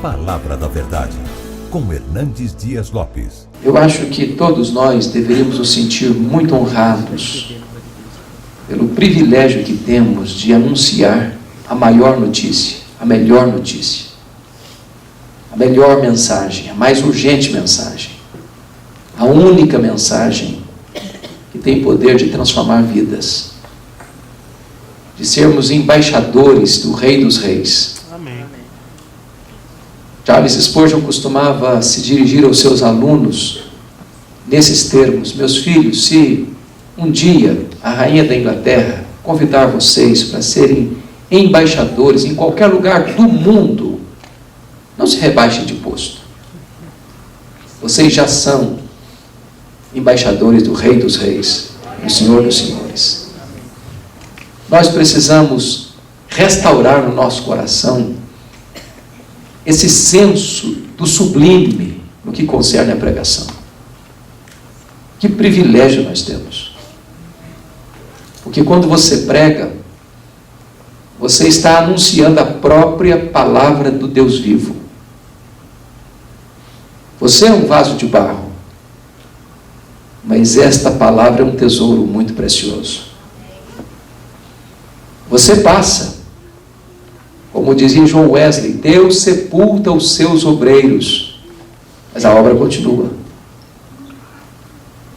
Palavra da Verdade, com Hernandes Dias Lopes. Eu acho que todos nós deveríamos nos sentir muito honrados pelo privilégio que temos de anunciar a maior notícia, a melhor notícia, a melhor mensagem, a mais urgente mensagem, a única mensagem que tem poder de transformar vidas, de sermos embaixadores do Rei dos Reis. Amém. Charles Spurgeon costumava se dirigir aos seus alunos nesses termos: meus filhos, se um dia a rainha da Inglaterra convidar vocês para serem embaixadores em qualquer lugar do mundo, não se rebaixem de posto. Vocês já são embaixadores do Rei dos Reis, do Senhor dos Senhores. Nós precisamos restaurar no nosso coração esse senso do sublime no que concerne a pregação. Que privilégio nós temos. Porque quando você prega, você está anunciando a própria palavra do Deus vivo. Você é um vaso de barro, mas esta palavra é um tesouro muito precioso. Você passa, como dizia John Wesley, Deus sepulta os seus obreiros, mas a obra continua.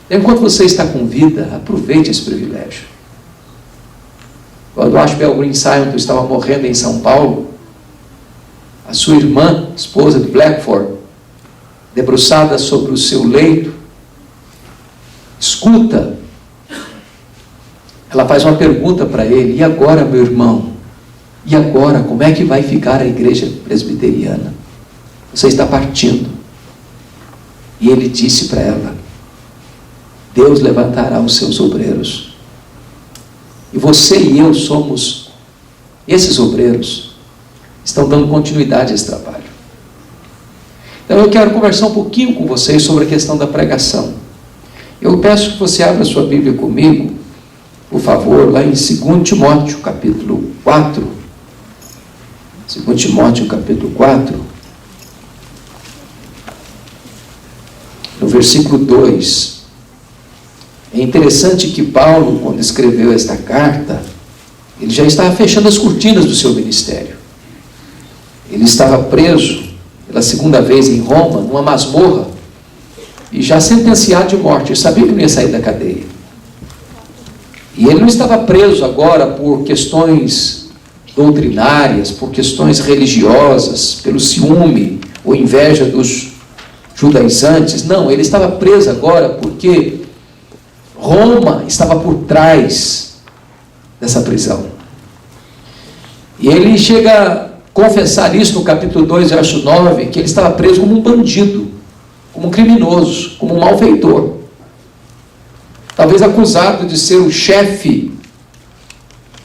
Enquanto você está com vida, aproveite esse privilégio. Quando Ashbel Green Sion estava morrendo em São Paulo, a sua irmã, esposa de Blackford, debruçada sobre o seu leito, escuta. Ela faz uma pergunta para ele: e agora, meu irmão? E agora, como é que vai ficar a igreja presbiteriana? Você está partindo. E ele disse para ela: Deus levantará os seus obreiros. E você e eu somos esses obreiros. Estão dando continuidade a esse trabalho. Então eu quero conversar um pouquinho com vocês sobre a questão da pregação. Eu peço que você abra sua Bíblia comigo, por favor, lá em 2 Timóteo, capítulo 4. 2 Timóteo, capítulo 4. No versículo 2. É interessante que Paulo, quando escreveu esta carta, ele já estava fechando as cortinas do seu ministério. Ele estava preso pela segunda vez em Roma, numa masmorra, e já sentenciado de morte. Ele sabia que não ia sair da cadeia. E ele não estava preso agora por questões doutrinárias, por questões religiosas, pelo ciúme ou inveja dos judaizantes. Não, ele estava preso agora porque Roma estava por trás dessa prisão. E ele chega a confessar isso no capítulo 2, verso 9, que ele estava preso como um bandido, como um criminoso, como um malfeitor. Talvez acusado de ser o chefe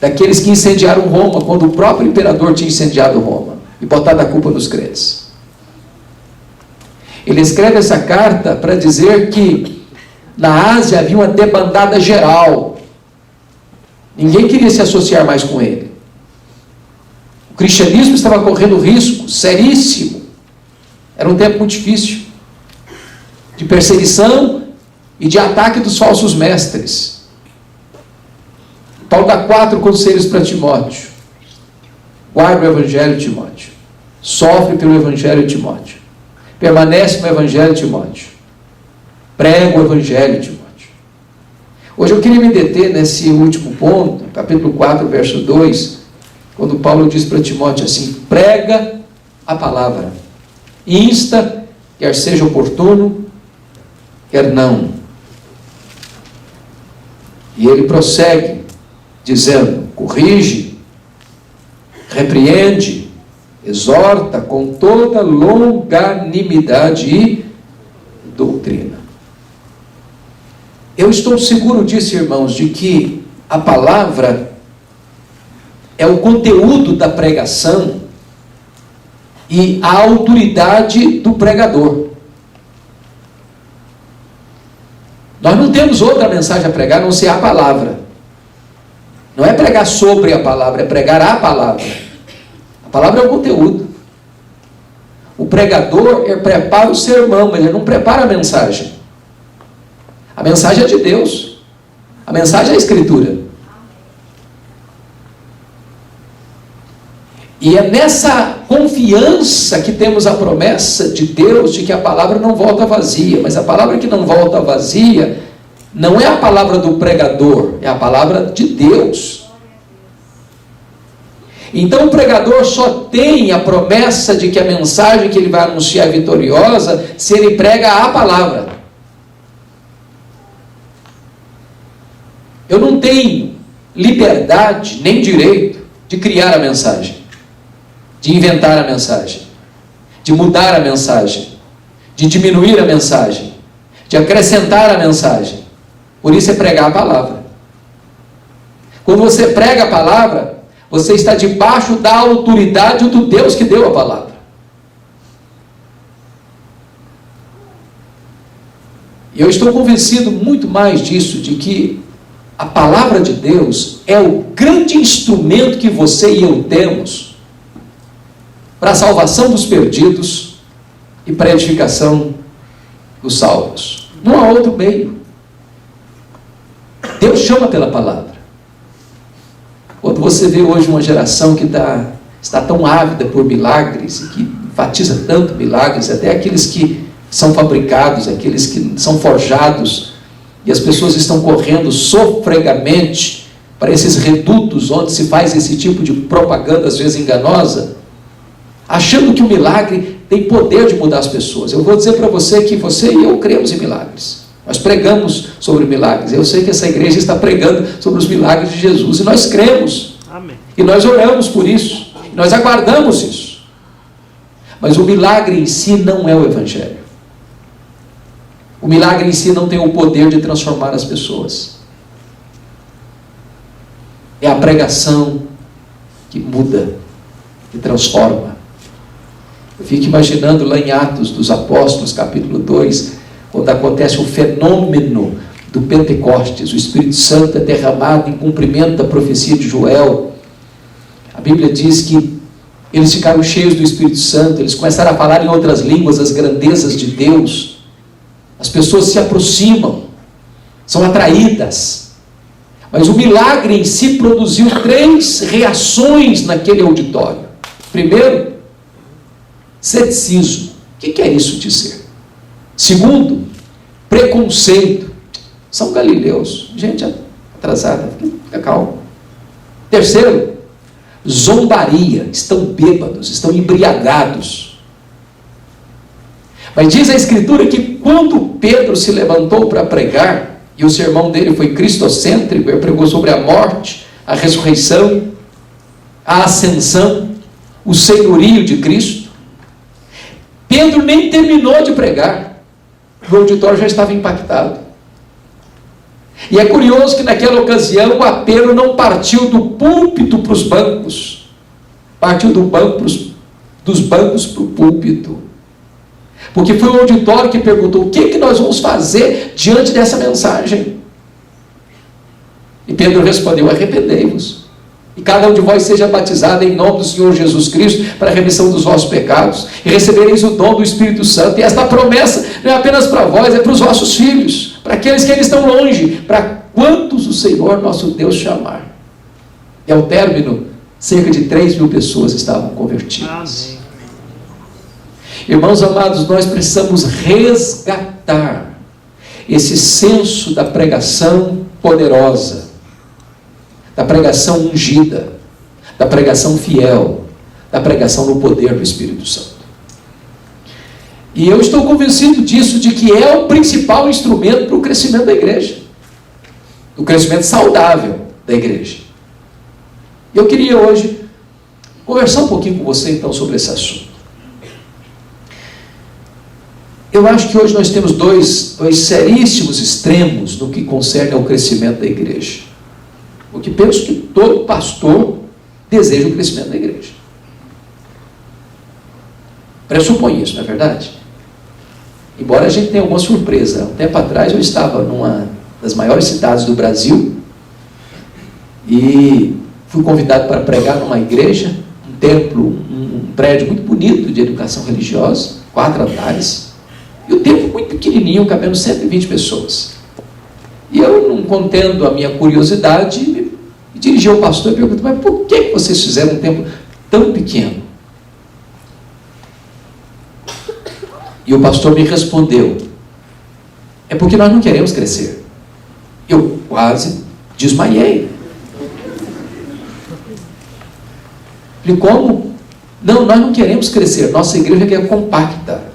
daqueles que incendiaram Roma, quando o próprio imperador tinha incendiado Roma, e botado a culpa nos crentes. Ele escreve essa carta para dizer que na Ásia havia uma debandada geral. Ninguém queria se associar mais com ele. O cristianismo estava correndo risco seríssimo. Era um tempo muito difícil de perseguição e de ataque dos falsos mestres. Paulo dá 4 conselhos para Timóteo. Guarda o evangelho, Timóteo. Sofre pelo evangelho, Timóteo. Permanece no evangelho, Timóteo. Prega o evangelho, Timóteo. Hoje eu queria me deter nesse último ponto, capítulo 4, verso 2, quando Paulo diz para Timóteo assim: prega a palavra, insta, quer seja oportuno, quer não. E ele prossegue dizendo: corrige, repreende, exorta com toda longanimidade e doutrina. Eu estou seguro disso, irmãos, de que a palavra é o conteúdo da pregação e a autoridade do pregador. Nós não temos outra mensagem a pregar, a não ser a palavra. Não é pregar sobre a palavra, é pregar a palavra. A palavra é o conteúdo. O O pregador, ele prepara o sermão, mas ele não prepara a mensagem. A mensagem é de Deus. A mensagem é a Escritura. E é nessa confiança que temos a promessa de Deus de que a palavra não volta vazia. Mas a palavra que não volta vazia não é a palavra do pregador, é a palavra de Deus. Então o pregador só tem a promessa de que a mensagem que ele vai anunciar é vitoriosa se ele prega a palavra. Eu não tenho liberdade nem direito de criar a mensagem, de inventar a mensagem, de mudar a mensagem, de diminuir a mensagem, de acrescentar a mensagem. Por isso é pregar a palavra. Quando você prega a palavra, você está debaixo da autoridade do Deus que deu a palavra. E eu estou convencido muito mais disso, de que a palavra de Deus é o grande instrumento que você e eu temos para a salvação dos perdidos e para a edificação dos salvos. Não há outro meio. Deus chama pela palavra. Quando você vê hoje uma geração que está tão ávida por milagres, e que enfatiza tanto milagres, até aqueles que são fabricados, aqueles que são forjados, e as pessoas estão correndo sofregamente para esses redutos onde se faz esse tipo de propaganda, às vezes enganosa, achando que o milagre tem poder de mudar as pessoas. Eu vou dizer para você que você e eu cremos em milagres. Nós pregamos sobre milagres. Eu sei que essa igreja está pregando sobre os milagres de Jesus, e nós cremos. Amém. E nós oramos por isso. E nós aguardamos isso. Mas o milagre em si não é o Evangelho. O milagre em si não tem o poder de transformar as pessoas. É a pregação que muda, que transforma. Eu fico imaginando lá em Atos dos Apóstolos, capítulo 2, quando acontece o fenômeno do Pentecostes, o Espírito Santo é derramado em cumprimento da profecia de Joel. A Bíblia diz que eles ficaram cheios do Espírito Santo, eles começaram a falar em outras línguas as grandezas de Deus. As pessoas se aproximam, são atraídas. Mas o milagre em si produziu 3 reações naquele auditório. Primeiro, ceticismo. O que é isso dizer? Segundo, preconceito. São galileus, gente atrasada, fica calmo. Terceiro, zombaria. Estão bêbados, estão embriagados. Mas diz a Escritura que quando Pedro se levantou para pregar, e o sermão dele foi cristocêntrico, ele pregou sobre a morte, a ressurreição, a ascensão, o senhorio de Cristo, Pedro nem terminou de pregar, o auditório já estava impactado. E é curioso que naquela ocasião o apelo não partiu do púlpito para os bancos, partiu dos bancos para o púlpito. Porque foi o auditório que perguntou: o que nós vamos fazer diante dessa mensagem? E Pedro respondeu: arrependei-vos, e cada um de vós seja batizado em nome do Senhor Jesus Cristo para a remissão dos vossos pecados, e recebereis o dom do Espírito Santo. E esta promessa não é apenas para vós, é para os vossos filhos, para aqueles que ainda estão longe, para quantos o Senhor nosso Deus chamar. E ao término, cerca de 3.000 pessoas estavam convertidas. Amém. Irmãos amados, nós precisamos resgatar esse senso da pregação poderosa, da pregação ungida, da pregação fiel, da pregação no poder do Espírito Santo. E eu estou convencido disso, de que é o principal instrumento para o crescimento da igreja, o crescimento saudável da igreja. Eu queria hoje conversar um pouquinho com você então sobre esse assunto. Eu acho que hoje nós temos dois seríssimos extremos no que concerne ao crescimento da igreja. Porque penso que todo pastor deseja o crescimento da igreja. Pressupõe isso, não é verdade? Embora a gente tenha alguma surpresa. Um tempo atrás eu estava numa das maiores cidades do Brasil e fui convidado para pregar numa igreja, um templo, um prédio muito bonito de educação religiosa, 4 andares, e o templo muito pequenininho, cabendo 120 pessoas. E eu, não contendo a minha curiosidade, me dirigi ao pastor e perguntei: mas por que vocês fizeram um templo tão pequeno? E o pastor me respondeu: é porque nós não queremos crescer. Eu quase desmaiei. Falei: como? Não, nós não queremos crescer. Nossa igreja aqui é compacta.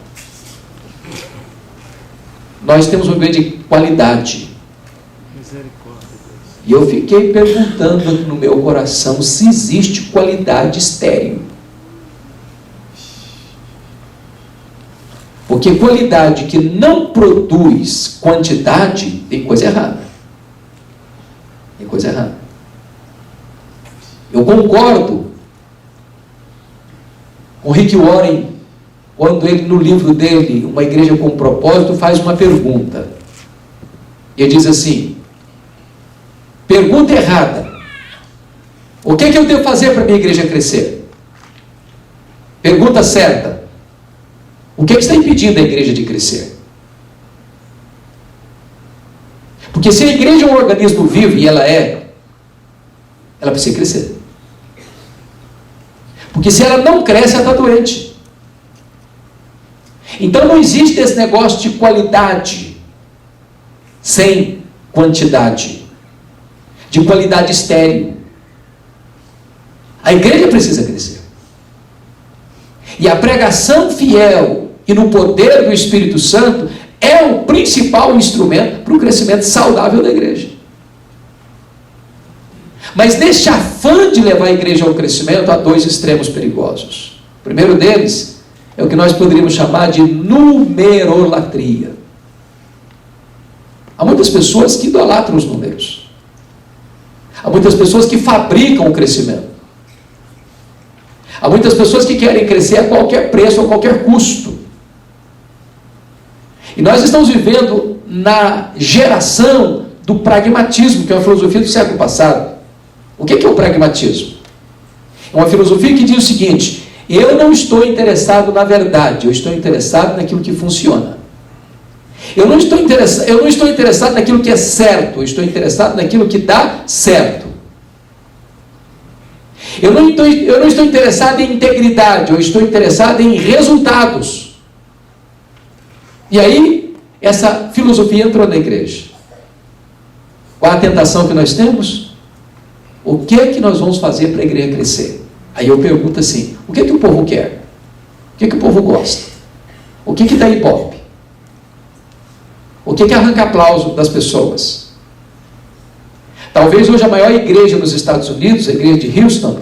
Nós temos um nível de qualidade. E eu fiquei perguntando no meu coração se existe qualidade estéril. Porque qualidade que não produz quantidade, tem coisa errada. Tem coisa errada. Eu concordo com Rick Warren, quando ele, no livro dele, Uma Igreja com Propósito, faz uma pergunta. Ele diz assim: pergunta errada. O que eu devo fazer para a minha igreja crescer? Pergunta certa. O que está impedindo a igreja de crescer? Porque se a igreja é um organismo vivo, e ela precisa crescer. Porque se ela não cresce, ela está doente. Então não existe esse negócio de qualidade sem quantidade, de qualidade estéril. A igreja precisa crescer. E a pregação fiel e no poder do Espírito Santo é o principal instrumento para o crescimento saudável da igreja. Mas neste afã de levar a igreja ao crescimento, há 2 extremos perigosos. O primeiro deles é o que nós poderíamos chamar de numerolatria. Há muitas pessoas que idolatram os números. Há muitas pessoas que fabricam o crescimento. Há muitas pessoas que querem crescer a qualquer preço, a qualquer custo. E nós estamos vivendo na geração do pragmatismo, que é uma filosofia do século passado. O que é o pragmatismo? É uma filosofia que diz o seguinte: eu não estou interessado na verdade, eu estou interessado naquilo que funciona. Eu não estou interessado naquilo que é certo, eu estou interessado naquilo que dá certo. Eu não estou interessado em integridade, eu estou interessado em resultados. E aí, essa filosofia entrou na igreja. Qual a tentação que nós temos? O que é que nós vamos fazer para a igreja crescer? Aí eu pergunto assim: o que é que o povo quer? O que é que o povo gosta? O que dá ibope? O que arranca aplauso das pessoas? Talvez hoje a maior igreja nos Estados Unidos, a igreja de Houston,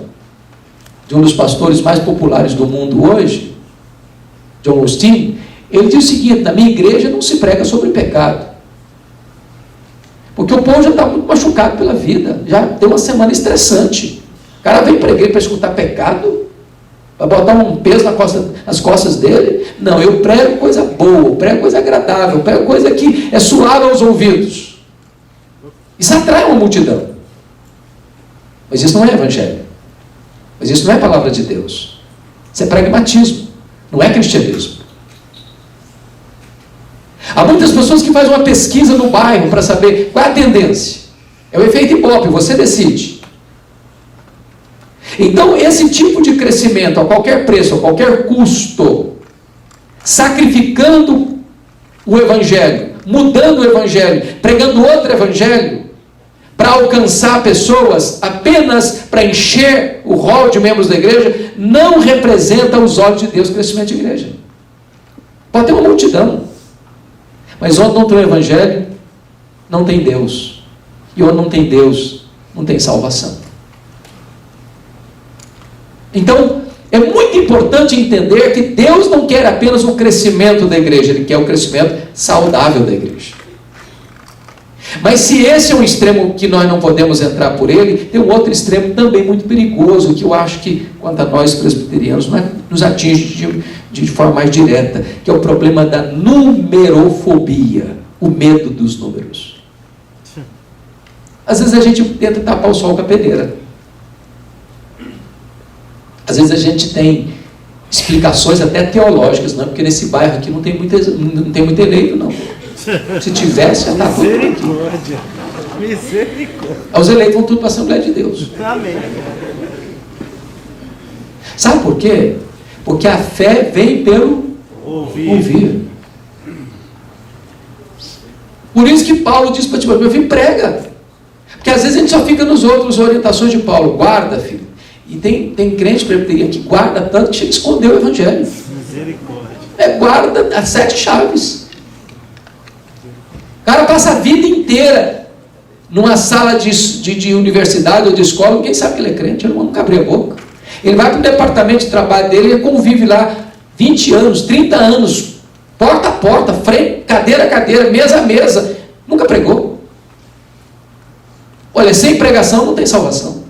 de um dos pastores mais populares do mundo hoje, John Osteen, ele diz o seguinte: na minha igreja não se prega sobre pecado. Porque o povo já está muito machucado pela vida, já tem uma semana estressante. O cara vem para a igreja para escutar pecado, vai botar um peso nas costas dele. Não, eu prego coisa boa, eu prego coisa agradável, eu prego coisa que é suave aos ouvidos. Isso atrai uma multidão. Mas isso não é evangelho. Mas isso não é palavra de Deus. Isso é pragmatismo, não é cristianismo. Há muitas pessoas que fazem uma pesquisa no bairro para saber qual é a tendência. É o efeito Ibope, você decide. Então, esse tipo de crescimento, a qualquer preço, a qualquer custo, sacrificando o evangelho, mudando o evangelho, pregando outro evangelho, para alcançar pessoas apenas para encher o rol de membros da igreja, não representa aos olhos de Deus o crescimento de igreja. Pode ter uma multidão, mas onde não tem o evangelho, não tem Deus. E onde não tem Deus, não tem salvação. Então, é muito importante entender que Deus não quer apenas o crescimento da igreja, Ele quer o crescimento saudável da igreja. Mas se esse é um extremo que nós não podemos entrar por ele, tem um outro extremo também muito perigoso, que eu acho que, quanto a nós presbiterianos, nos atinge de forma mais direta, que é o problema da numerofobia, o medo dos números. Às vezes a gente tenta tapar o sol com a peneira. Às vezes a gente tem explicações até teológicas, não, porque nesse bairro aqui não tem muito eleito, não. Se tivesse, já está tudo aqui. Misericórdia. Os eleitos vão tudo para a Assembleia de Deus. Amém. Sabe por quê? Porque a fé vem pelo ouvir. Por isso que Paulo diz para Timóteo: meu filho, prega. Porque às vezes a gente só fica nos outros, orientações de Paulo. Guarda, filho. E tem crente presbiteriano que guarda tanto que chega a esconder o evangelho. Misericórdia. Guarda as 7 chaves. O cara passa a vida inteira numa sala de universidade ou de escola, ninguém sabe que ele é crente, ele nunca abriu a boca. Ele vai para o departamento de trabalho dele e convive lá 20 anos, 30 anos, porta a porta, frente, cadeira a cadeira, mesa a mesa, nunca pregou. Olha, sem pregação não tem salvação.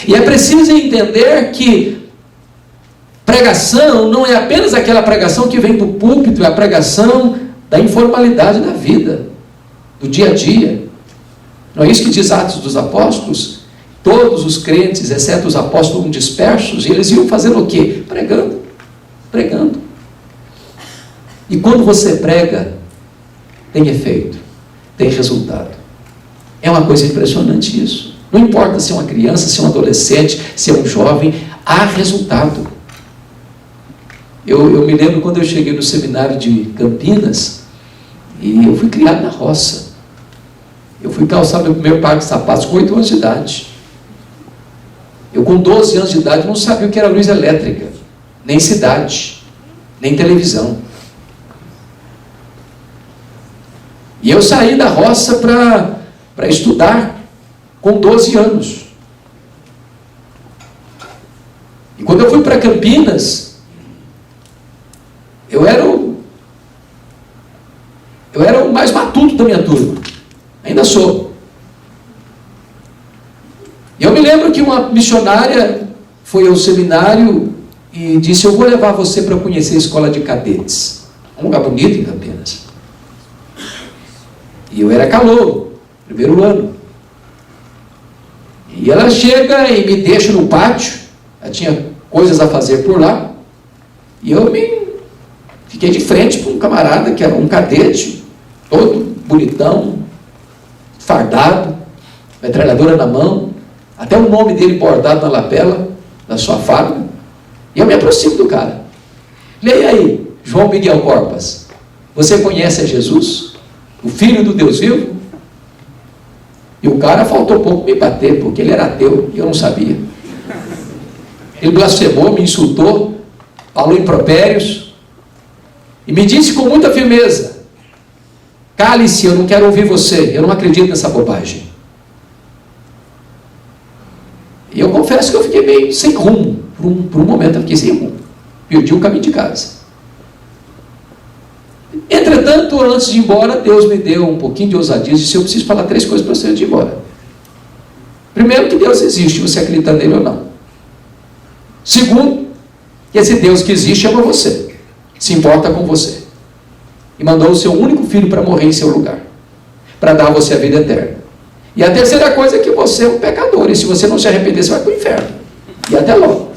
E é preciso entender que pregação não é apenas aquela pregação que vem do púlpito, é a pregação da informalidade da vida, do dia a dia. Não é isso que diz Atos dos Apóstolos? Todos os crentes, exceto os apóstolos dispersos, e eles iam fazendo o quê? Pregando. Pregando. E quando você prega, tem efeito, tem resultado. É uma coisa impressionante isso. Não importa se é uma criança, se é um adolescente, se é um jovem, há resultado. Eu me lembro quando eu cheguei no seminário de Campinas, e eu fui criado na roça. Eu fui calçar meu primeiro par de sapatos com 8 anos de idade. Eu com 12 anos de idade não sabia o que era luz elétrica, nem cidade, nem televisão. E eu saí da roça para estudar com 12 anos. E quando eu fui para Campinas, eu era o mais matuto da minha turma. Ainda sou. E eu me lembro que uma missionária foi ao seminário e disse: eu vou levar você para conhecer a escola de cadetes. Um lugar bonito em Campinas. E eu era calouro, primeiro ano. E ela chega e me deixa no pátio. Ela tinha coisas a fazer por lá. E eu fiquei de frente para um camarada que era um cadete, todo bonitão, fardado, metralhadora na mão, até o nome dele bordado na lapela da sua farda. E eu me aproximo do cara. Leia aí, João Miguel Corpas. Você conhece a Jesus? O Filho do Deus vivo? E o cara faltou pouco me bater, porque ele era ateu e eu não sabia. Ele blasfemou, me insultou, falou impropérios e me disse com muita firmeza: cale-se, eu não quero ouvir você, eu não acredito nessa bobagem. E eu confesso que eu fiquei meio sem rumo. Por um momento eu fiquei sem rumo. Perdi o caminho de casa. Entretanto, antes de ir embora, Deus me deu um pouquinho de ousadia e disse: eu preciso falar 3 coisas para você antes de ir embora. Primeiro, que Deus existe, você acredita nele ou não. Segundo, que esse Deus que existe ama você, se importa com você, e mandou o seu único filho para morrer em seu lugar, para dar a você a vida eterna. E a terceira coisa é que você é um pecador, e se você não se arrepender, você vai para o inferno. E até logo.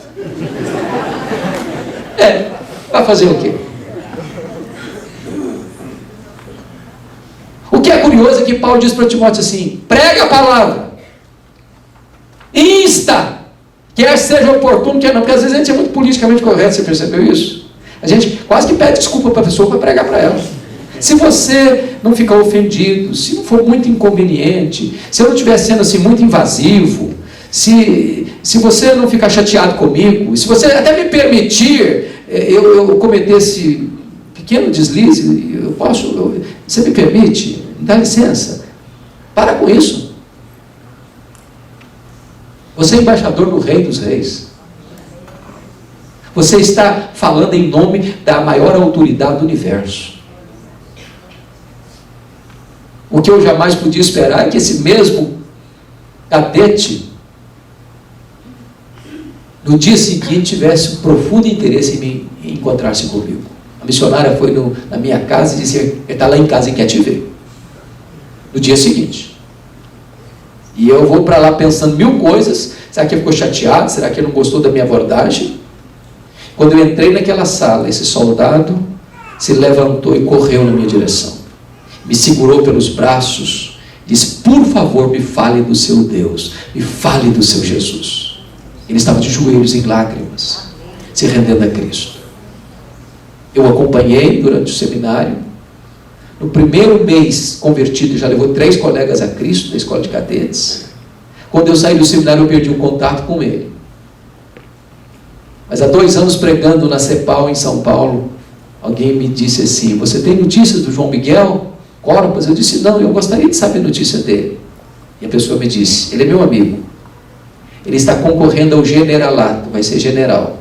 Vai fazer o quê? O que é curioso é que Paulo diz para Timóteo assim: prega a palavra, insta, quer seja oportuno, quer não, porque às vezes a gente é muito politicamente correto, você percebeu isso? A gente quase que pede desculpa para a pessoa para pregar para ela. Se você não ficar ofendido, se não for muito inconveniente, se eu não estiver sendo assim muito invasivo, se você não ficar chateado comigo, se você até me permitir eu cometer esse pequeno deslize, você me permite? Me dá licença? Para com isso. Você é embaixador do Rei dos Reis. Você está falando em nome da maior autoridade do universo. O que eu jamais podia esperar é que esse mesmo cadete, no dia seguinte, tivesse um profundo interesse em encontrar-se comigo. A missionária foi na minha casa e disse: ele está lá em casa e quer te ver. No dia seguinte. E eu vou para lá pensando 1000 coisas, Será que ele ficou chateado? Será que ele não gostou da minha abordagem? Quando eu entrei naquela sala, esse soldado se levantou e correu na minha direção. Me segurou pelos braços, disse: por favor, me fale do seu Deus, me fale do seu Jesus. Ele estava de joelhos em lágrimas, se rendendo a Cristo. Eu acompanhei durante o seminário. No primeiro mês convertido, já levou 3 colegas a Cristo da escola de cadetes. Quando eu saí do seminário, eu perdi o contato com ele. Mas há 2 anos pregando na CEPAL em São Paulo, alguém me disse assim: você tem notícias do João Miguel Corbas? Eu disse: não, eu gostaria de saber a notícia dele. E a pessoa me disse: ele é meu amigo, ele está concorrendo ao generalato, vai ser general.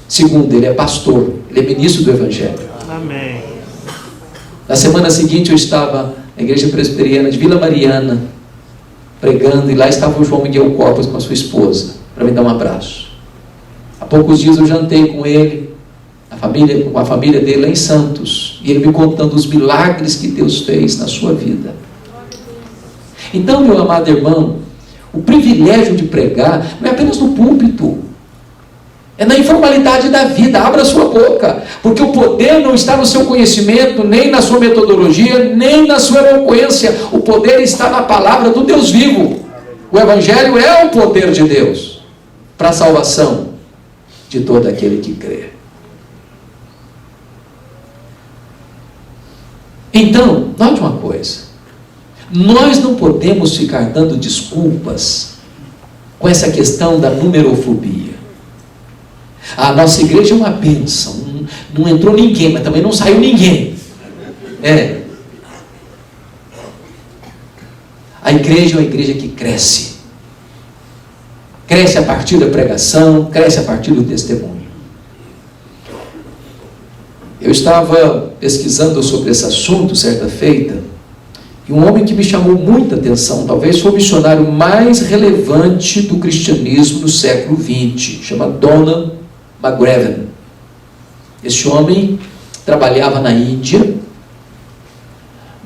Segundo, ele é pastor, ele é ministro do Evangelho. Amém. Na semana seguinte eu estava na igreja presbiteriana de Vila Mariana, pregando, e lá estava o João Miguel Corbas com a sua esposa, para me dar um abraço. Há poucos dias eu jantei com ele, com a família dele lá em Santos, e ele me contando os milagres que Deus fez na sua vida. Então, meu amado irmão, o privilégio de pregar não é apenas no púlpito, é na informalidade da vida. Abra a sua boca, porque o poder não está no seu conhecimento, nem na sua metodologia, nem na sua eloquência. O poder está na palavra do Deus vivo. O Evangelho é o poder de Deus para a salvação de todo aquele que crê. Então, note uma coisa: nós não podemos ficar dando desculpas com essa questão da numerofobia. A nossa igreja é uma bênção, não entrou ninguém, mas também não saiu ninguém. A igreja é uma igreja que cresce. Cresce a partir da pregação, cresce a partir do testemunho. Eu estava pesquisando sobre esse assunto certa feita, e um homem que me chamou muita atenção, talvez foi o missionário mais relevante do cristianismo no século XX, chama Donald McGraven. Este homem trabalhava na Índia,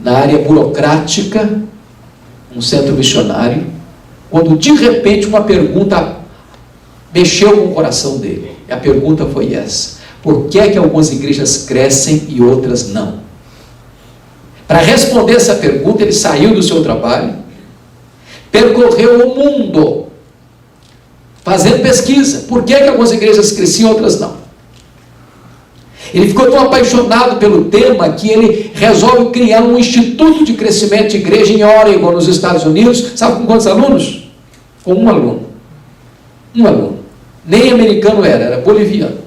na área burocrática, um centro missionário, quando de repente uma pergunta mexeu com o coração dele. E a pergunta foi essa: por que é que algumas igrejas crescem e outras não? Para responder essa pergunta, ele saiu do seu trabalho, percorreu o mundo, fazendo pesquisa. Por que é que algumas igrejas cresciam e outras não? Ele ficou tão apaixonado pelo tema que ele resolve criar um instituto de crescimento de igreja em Oregon, nos Estados Unidos. Sabe com quantos alunos? Com um aluno. Um aluno. Nem americano era boliviano.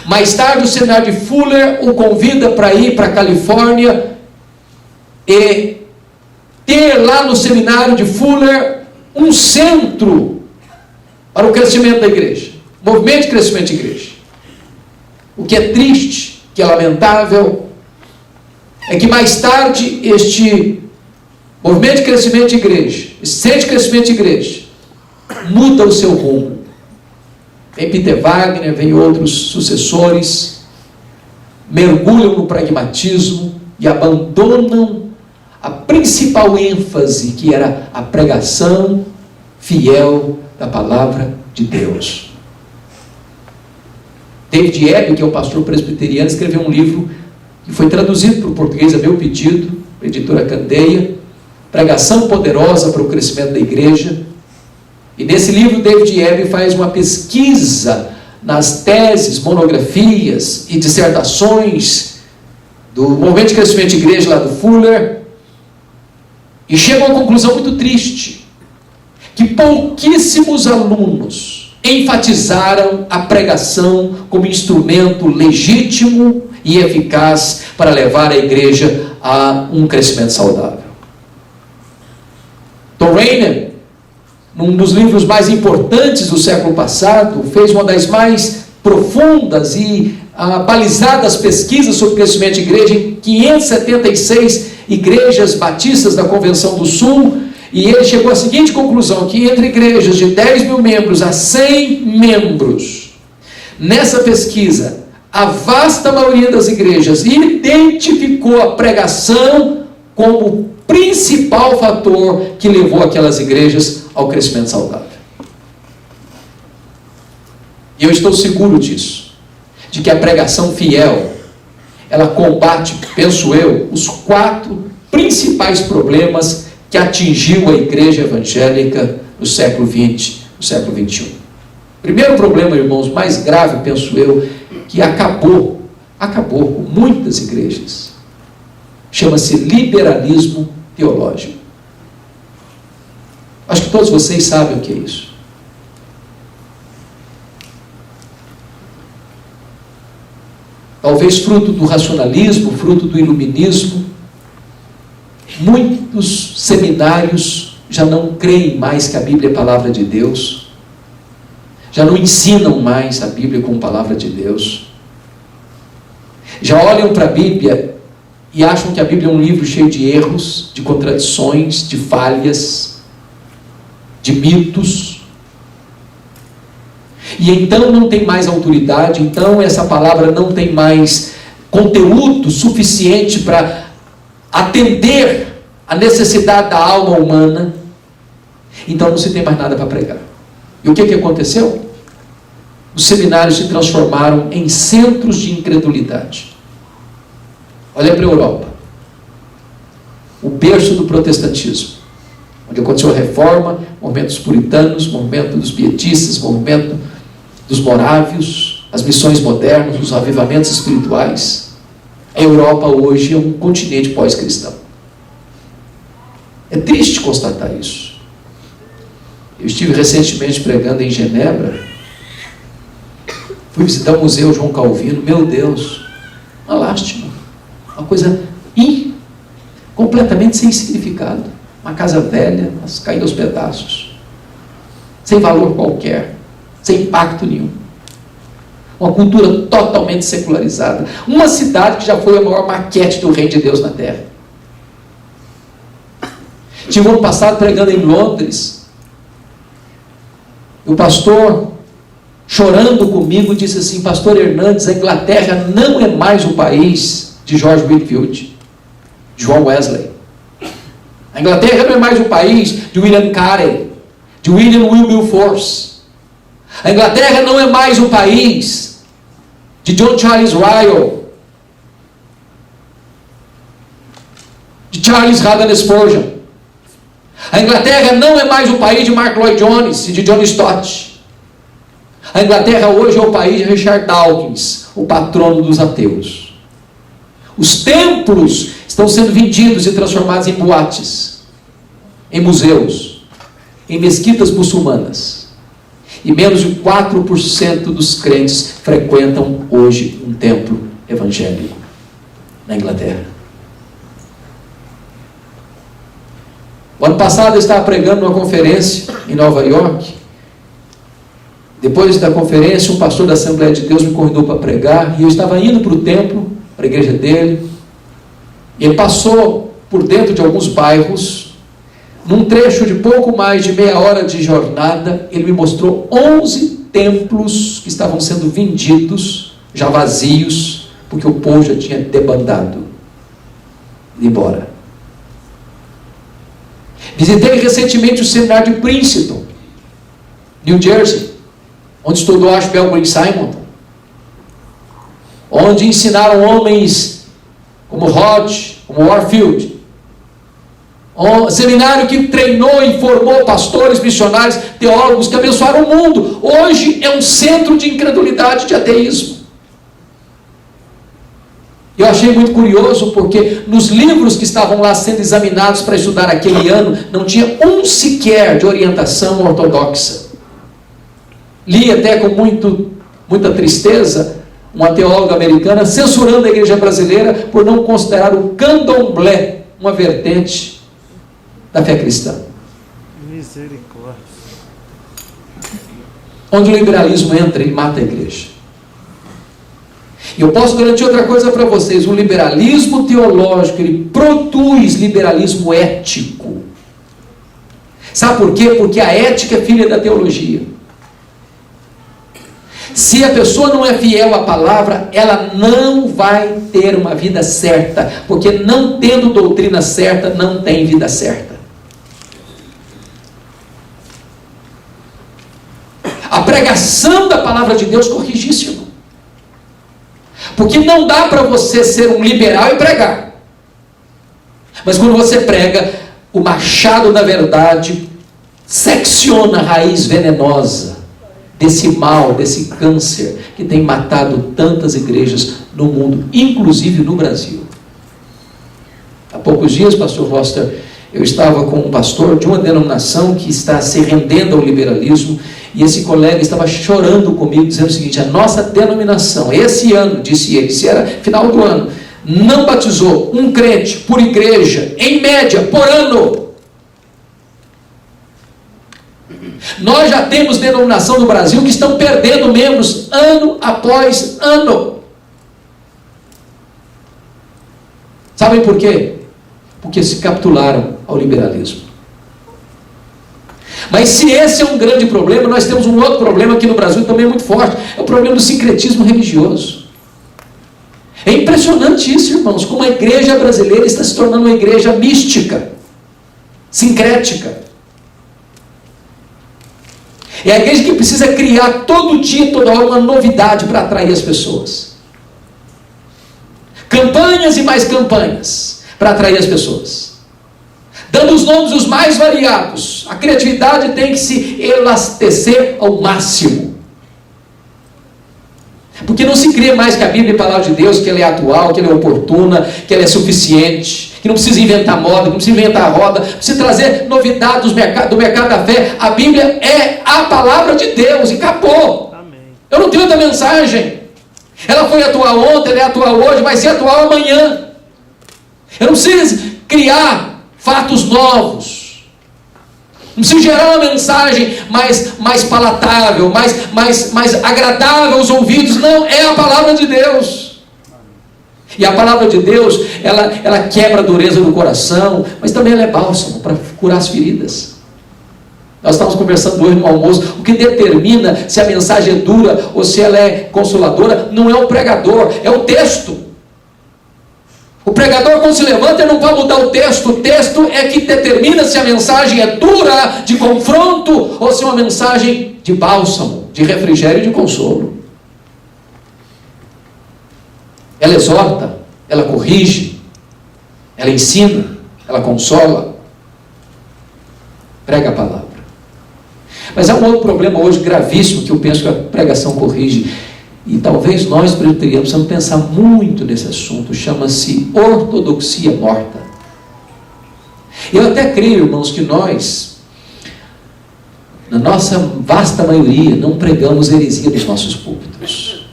Mais tarde o seminário de Fuller o convida para ir para a Califórnia e ter lá no seminário de Fuller um centro para o crescimento da igreja, movimento de crescimento de igreja. O que é triste, que é lamentável, é que mais tarde este movimento de crescimento de igreja, esse centro de crescimento de igreja, muda o seu rumo. Vem Peter Wagner, vem outros sucessores, mergulham no pragmatismo e abandonam a principal ênfase, que era a pregação fiel da palavra de Deus. David Ebb, que é um pastor presbiteriano, escreveu um livro que foi traduzido para o português a meu pedido, a editora Candeia, Pregação Poderosa para o Crescimento da Igreja. E nesse livro, David Ebb faz uma pesquisa nas teses, monografias e dissertações do movimento de crescimento de igreja lá do Fuller, e chega a uma conclusão muito triste, que pouquíssimos alunos enfatizaram a pregação como instrumento legítimo e eficaz para levar a igreja a um crescimento saudável. Tom Rainer, num dos livros mais importantes do século passado, fez uma das mais profundas e balizadas pesquisas sobre o crescimento de igreja em 576 igrejas batistas da Convenção do Sul, e ele chegou à seguinte conclusão: que entre igrejas de 10 mil membros a 100 membros, nessa pesquisa, a vasta maioria das igrejas identificou a pregação como principal fator que levou aquelas igrejas ao crescimento saudável. E eu estou seguro disso, de que a pregação fiel, ela combate, penso eu, os 4 principais problemas que atingiu a igreja evangélica no século XX, no século XXI. Primeiro problema, irmãos, mais grave, penso eu, que acabou com muitas igrejas, chama-se liberalismo teológico. Acho que todos vocês sabem o que é isso. Talvez fruto do racionalismo, fruto do iluminismo, muitos seminários já não creem mais que a Bíblia é a palavra de Deus, já não ensinam mais a Bíblia como palavra de Deus, já olham para a Bíblia e acham que a Bíblia é um livro cheio de erros, de contradições, de falhas, de mitos. E então não tem mais autoridade, então essa palavra não tem mais conteúdo suficiente para atender a necessidade da alma humana, então não se tem mais nada para pregar. E o que aconteceu? Os seminários se transformaram em centros de incredulidade. Olha para a Europa, o berço do protestantismo, onde aconteceu a reforma, movimento dos puritanos, movimento dos pietistas, movimento dos morávios, as missões modernas, os avivamentos espirituais. A Europa hoje é um continente pós-cristão. É triste constatar isso. Eu estive recentemente pregando em Genebra, fui visitar o Museu João Calvino, meu Deus, uma lástima, uma coisa completamente sem significado, uma casa velha, mas caindo aos pedaços, sem valor qualquer, sem impacto nenhum, uma cultura totalmente secularizada, uma cidade que já foi a maior maquete do reino de Deus na terra. Tive ano passado pregando em Londres, o pastor, chorando comigo, disse assim: pastor Hernandes, a Inglaterra não é mais o país de George Whitefield, de John Wesley. A Inglaterra não é mais o país de William Carey, de William Wilberforce. A Inglaterra não é mais o país de John Charles Ryle, de Charles Haddon Spurgeon. A Inglaterra não é mais o país de Mark Lloyd Jones e de John Stott. A Inglaterra hoje é o país de Richard Dawkins, o patrono dos ateus. Os templos estão sendo vendidos e transformados em boates, em museus, em mesquitas muçulmanas. E menos de 4% dos crentes frequentam hoje um templo evangélico na Inglaterra. O ano passado eu estava pregando numa conferência em Nova York. Depois da conferência, um pastor da Assembleia de Deus me convidou para pregar, e eu estava indo para o templo, para a igreja dele, e ele passou por dentro de alguns bairros. Num trecho de pouco mais de meia hora de jornada, ele me mostrou 11 templos que estavam sendo vendidos, já vazios, porque o povo já tinha debandado, ido embora. Visitei recentemente o seminário de Princeton, New Jersey, onde estudou Ashbel Green Simon, onde ensinaram homens como Hodge, como Warfield. Um seminário que treinou e formou pastores, missionários, teólogos que abençoaram o mundo. Hoje é um centro de incredulidade, de ateísmo. Eu achei muito curioso, porque nos livros que estavam lá sendo examinados para estudar aquele ano, não tinha um sequer de orientação ortodoxa. Li até com muita tristeza uma teóloga americana censurando a igreja brasileira por não considerar o candomblé uma vertente da fé cristã. Misericórdia. Onde o liberalismo entra e mata a igreja. E eu posso garantir outra coisa para vocês: o liberalismo teológico, ele produz liberalismo ético. Sabe por quê? Porque a ética é filha da teologia. Se a pessoa não é fiel à palavra, ela não vai ter uma vida certa, porque não tendo doutrina certa, não tem vida certa. A pregação da palavra de Deus corrige isso, irmão. Porque não dá para você ser um liberal e pregar. Mas quando você prega, o machado da verdade secciona a raiz venenosa desse mal, desse câncer que tem matado tantas igrejas no mundo, inclusive no Brasil. Há poucos dias, pastor Foster, eu estava com um pastor de uma denominação que está se rendendo ao liberalismo, e esse colega estava chorando comigo, dizendo o seguinte: a nossa denominação, esse ano, disse ele, se era final do ano, não batizou um crente por igreja, em média, por ano. Nós já temos denominação no Brasil que estão perdendo membros ano após ano. Sabem por quê? Porque se capitularam ao liberalismo. Mas se esse é um grande problema, nós temos um outro problema aqui no Brasil também muito forte. É o problema do sincretismo religioso. É impressionante isso, irmãos, como a igreja brasileira está se tornando uma igreja mística, sincrética. É a igreja que precisa criar todo dia, toda hora, uma novidade para atrair as pessoas. Campanhas e mais campanhas para atrair as pessoas. Dando os nomes os mais variados. A criatividade tem que se elastecer ao máximo. Porque não se crê mais que a Bíblia é a palavra de Deus, que ela é atual, que ela é oportuna, que ela é suficiente, que não precisa inventar moda, que não precisa inventar roda, precisa trazer novidades do mercado da fé. A Bíblia é a palavra de Deus e acabou. Amém. Eu não tenho outra mensagem. Ela foi atual ontem, ela é atual hoje, vai ser atual amanhã. Eu não preciso criar fatos novos. Não preciso gerar uma mensagem mais palatável, mais agradável aos ouvidos. Não, é a palavra de Deus. E a palavra de Deus, ela quebra a dureza do coração, mas também ela é bálsamo para curar as feridas. Nós estávamos conversando hoje no almoço. O que determina se a mensagem é dura ou se ela é consoladora não é o pregador, é o texto. O pregador, quando se levanta, ele não vai mudar o texto. O texto é que determina se a mensagem é dura, de confronto, ou se é uma mensagem de bálsamo, de refrigério e de consolo. Ela exorta, ela corrige, ela ensina, ela consola. Prega a palavra. Mas há um outro problema hoje gravíssimo que eu penso que a pregação corrige. E talvez nós presbiterianos precisamos pensar muito nesse assunto. Chama-se ortodoxia morta. Eu até creio, irmãos, que nós, na nossa vasta maioria, não pregamos heresia dos nossos púlpitos.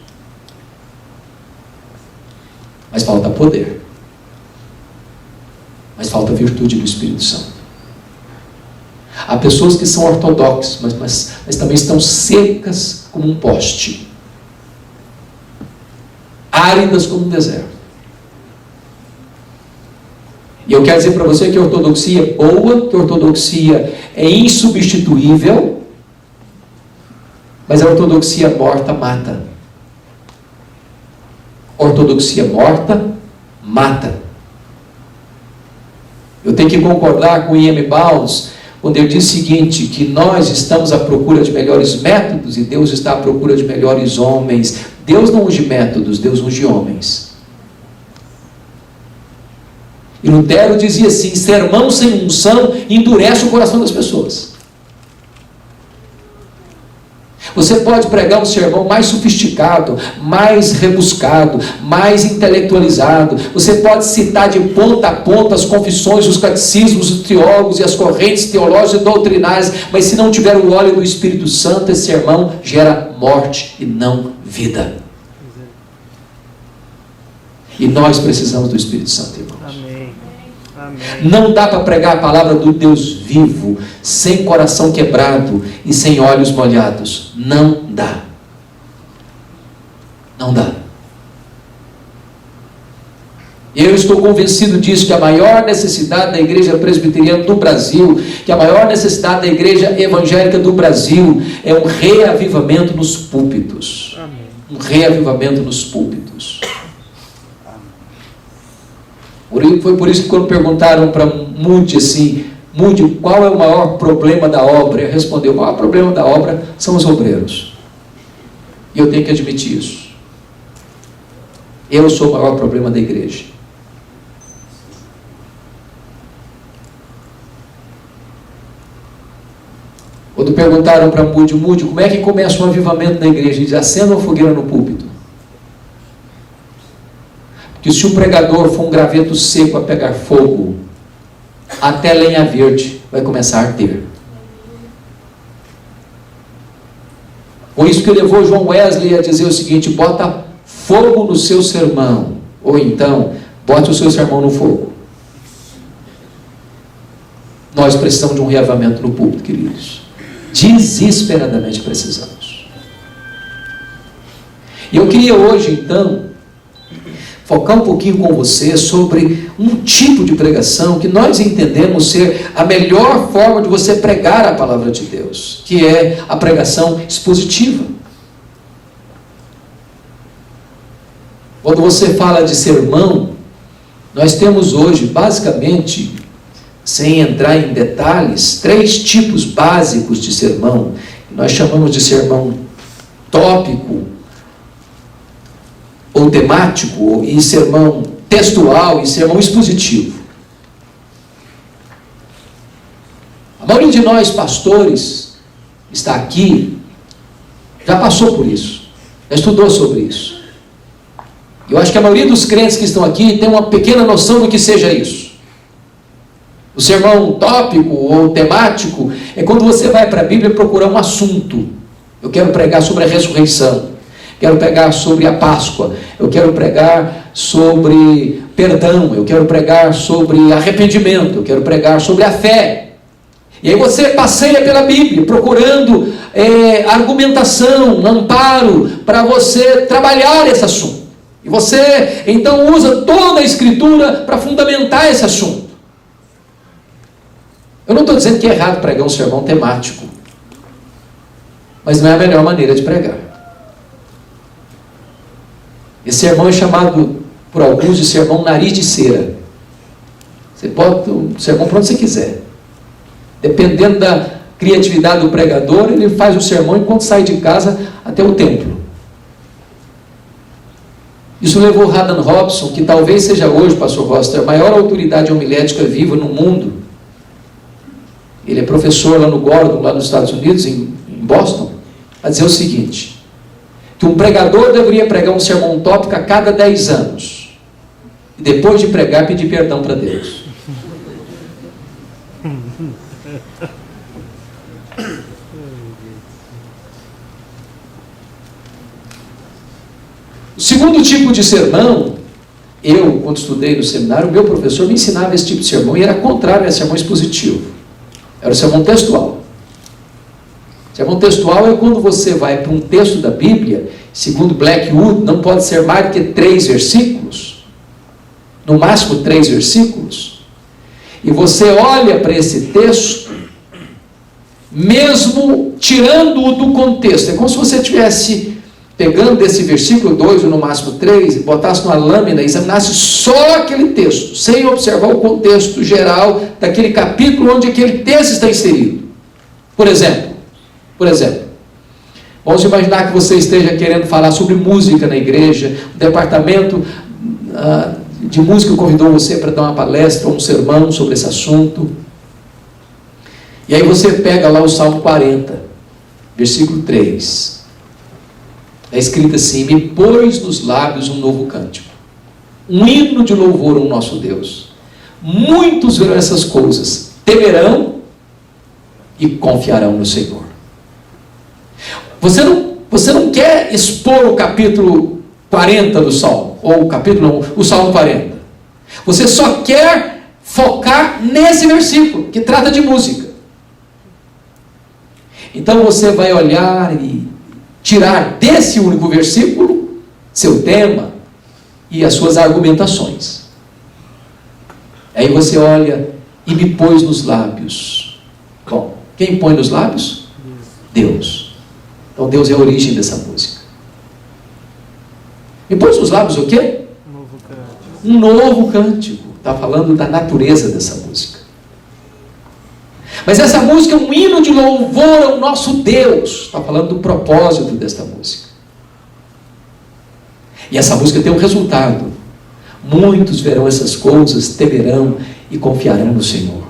Mas falta poder. Mas falta virtude do Espírito Santo. Há pessoas que são ortodoxas, mas também estão secas como um poste. Áridas como um deserto. E eu quero dizer para você que a ortodoxia é boa, que a ortodoxia é insubstituível, mas a ortodoxia morta mata. Ortodoxia morta mata. Eu tenho que concordar com o I.M. Bounds quando ele diz o seguinte, que nós estamos à procura de melhores métodos e Deus está à procura de melhores homens. Deus não unge métodos, Deus unge homens. E Lutero dizia assim, sermão sem unção endurece o coração das pessoas. Você pode pregar um sermão mais sofisticado, mais rebuscado, mais intelectualizado. Você pode citar de ponta a ponta as confissões, os catecismos, os teólogos e as correntes teológicas e doutrinárias, mas se não tiver o óleo do Espírito Santo, esse sermão gera morte e não vida. E nós precisamos do Espírito Santo, irmãos. Amém. Amém. Não dá para pregar a palavra do Deus vivo sem coração quebrado e sem olhos molhados. Não dá. Não dá. Eu estou convencido disso, que a maior necessidade da igreja presbiteriana do Brasil, que a maior necessidade da igreja evangélica do Brasil é um reavivamento nos púlpitos. um reavivamento nos púlpitos. Foi por isso que quando perguntaram para Moody assim, Moody, qual é o maior problema da obra? Ele respondeu, o maior problema da obra são os obreiros. E eu tenho que admitir isso. Eu sou o maior problema da igreja. Quando perguntaram para Moody, como é que começa um avivamento na igreja? Ele diz, acenda uma fogueira no púlpito. Porque se o pregador for um graveto seco a pegar fogo, até lenha verde vai começar a arder. Por isso que levou John Wesley a dizer o seguinte, bota fogo no seu sermão, ou então, bote o seu sermão no fogo. Nós precisamos de um reavivamento no púlpito, queridos. Desesperadamente precisamos. E eu queria hoje, então, focar um pouquinho com você sobre um tipo de pregação que nós entendemos ser a melhor forma de você pregar a palavra de Deus, que é a pregação expositiva. Quando você fala de sermão, nós temos hoje, basicamente, sem entrar em detalhes, 3 tipos básicos de sermão. Nós chamamos de sermão tópico, ou temático, e sermão textual, e sermão expositivo. A maioria de nós, pastores, está aqui, já passou por isso, já estudou sobre isso. Eu acho que a maioria dos crentes que estão aqui tem uma pequena noção do que seja isso. O sermão tópico ou temático é quando você vai para a Bíblia procurar um assunto. Eu quero pregar sobre a ressurreição, quero pregar sobre a Páscoa, eu quero pregar sobre perdão, eu quero pregar sobre arrependimento, eu quero pregar sobre a fé. E aí você passeia pela Bíblia procurando argumentação, amparo para você trabalhar esse assunto. E você então usa toda a Escritura para fundamentar esse assunto. Eu não estou dizendo que é errado pregar um sermão temático, mas não é a melhor maneira de pregar. Esse sermão é chamado por alguns de sermão nariz de cera. Você bota o sermão para onde você quiser. Dependendo da criatividade do pregador, ele faz o sermão enquanto sai de casa até o templo. Isso levou Haddon Robson, que talvez seja hoje, pastor Roster, a maior autoridade homilética viva no mundo. Ele é professor lá no Gordon, lá nos Estados Unidos, em Boston, a dizer o seguinte, que um pregador deveria pregar um sermão tópico a cada 10 anos. E depois de pregar, pedir perdão para Deus. O segundo tipo de sermão, eu, quando estudei no seminário, o meu professor me ensinava esse tipo de sermão, e era contrário a sermão expositivo. Era o sermão textual. Sermão textual é quando você vai para um texto da Bíblia, segundo Blackwood, não pode ser mais do que 3 versículos, no máximo 3 versículos, e você olha para esse texto, mesmo tirando-o do contexto. É como se você estivesse pegando desse versículo 2, ou no máximo 3, e botasse numa lâmina e examinasse só aquele texto, sem observar o contexto geral daquele capítulo onde aquele texto está inserido. Por exemplo, vamos imaginar que você esteja querendo falar sobre música na igreja, o departamento de música convidou você para dar uma palestra ou um sermão sobre esse assunto, e aí você pega lá o Salmo 40, versículo 3, é escrito assim, me pôs nos lábios um novo cântico, um hino de louvor ao nosso Deus. Muitos verão essas coisas, temerão e confiarão no Senhor. Você não quer expor o capítulo 40 do Salmo, ou o Salmo 40. Você só quer focar nesse versículo, que trata de música. Então você vai olhar e tirar desse único versículo seu tema e as suas argumentações. Aí você olha e me pôs nos lábios. Bom, quem põe nos lábios? Deus. Então Deus é a origem dessa música. Me pôs nos lábios o quê? Novo cântico. Um novo cântico. Está falando da natureza dessa música. Mas essa música é um hino de louvor ao nosso Deus. Está falando do propósito desta música. E essa música tem um resultado. Muitos verão essas coisas, temerão e confiarão no Senhor.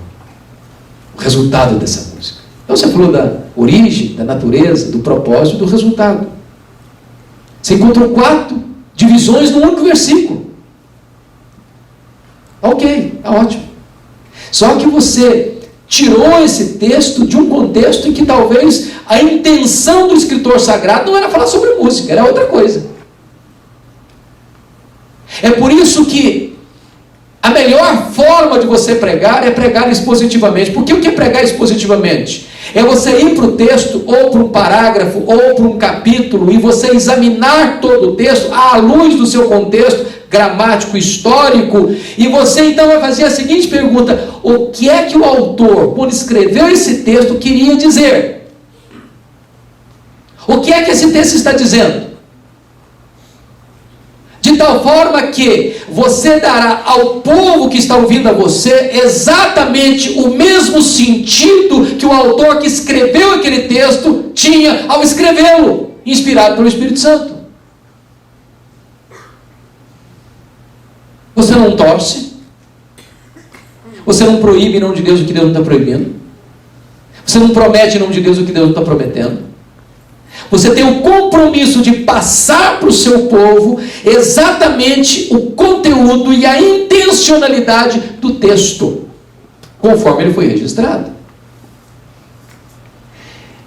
O resultado dessa música. Então você falou da origem, da natureza, do propósito, do resultado. Você encontrou 4 divisões num único versículo. Ok, está ótimo. Só que você tirou esse texto de um contexto em que talvez a intenção do escritor sagrado não era falar sobre música, era outra coisa. É por isso que a melhor forma de você pregar é pregar expositivamente. Porque o que é pregar expositivamente? É você ir para o texto, ou para um parágrafo, ou para um capítulo, e você examinar todo o texto à luz do seu contexto gramático, histórico, e você então vai fazer a seguinte pergunta: o que é que o autor, quando escreveu esse texto, queria dizer? O que é que esse texto está dizendo? De tal forma que você dará ao povo que está ouvindo a você exatamente o mesmo sentido que o autor que escreveu aquele texto tinha ao escrevê-lo, inspirado pelo Espírito Santo. Você não torce, você não proíbe em nome de Deus o que Deus não está proibindo, você não promete em nome de Deus o que Deus não está prometendo. Você tem o compromisso de passar para o seu povo exatamente o conteúdo e a intencionalidade do texto, conforme ele foi registrado.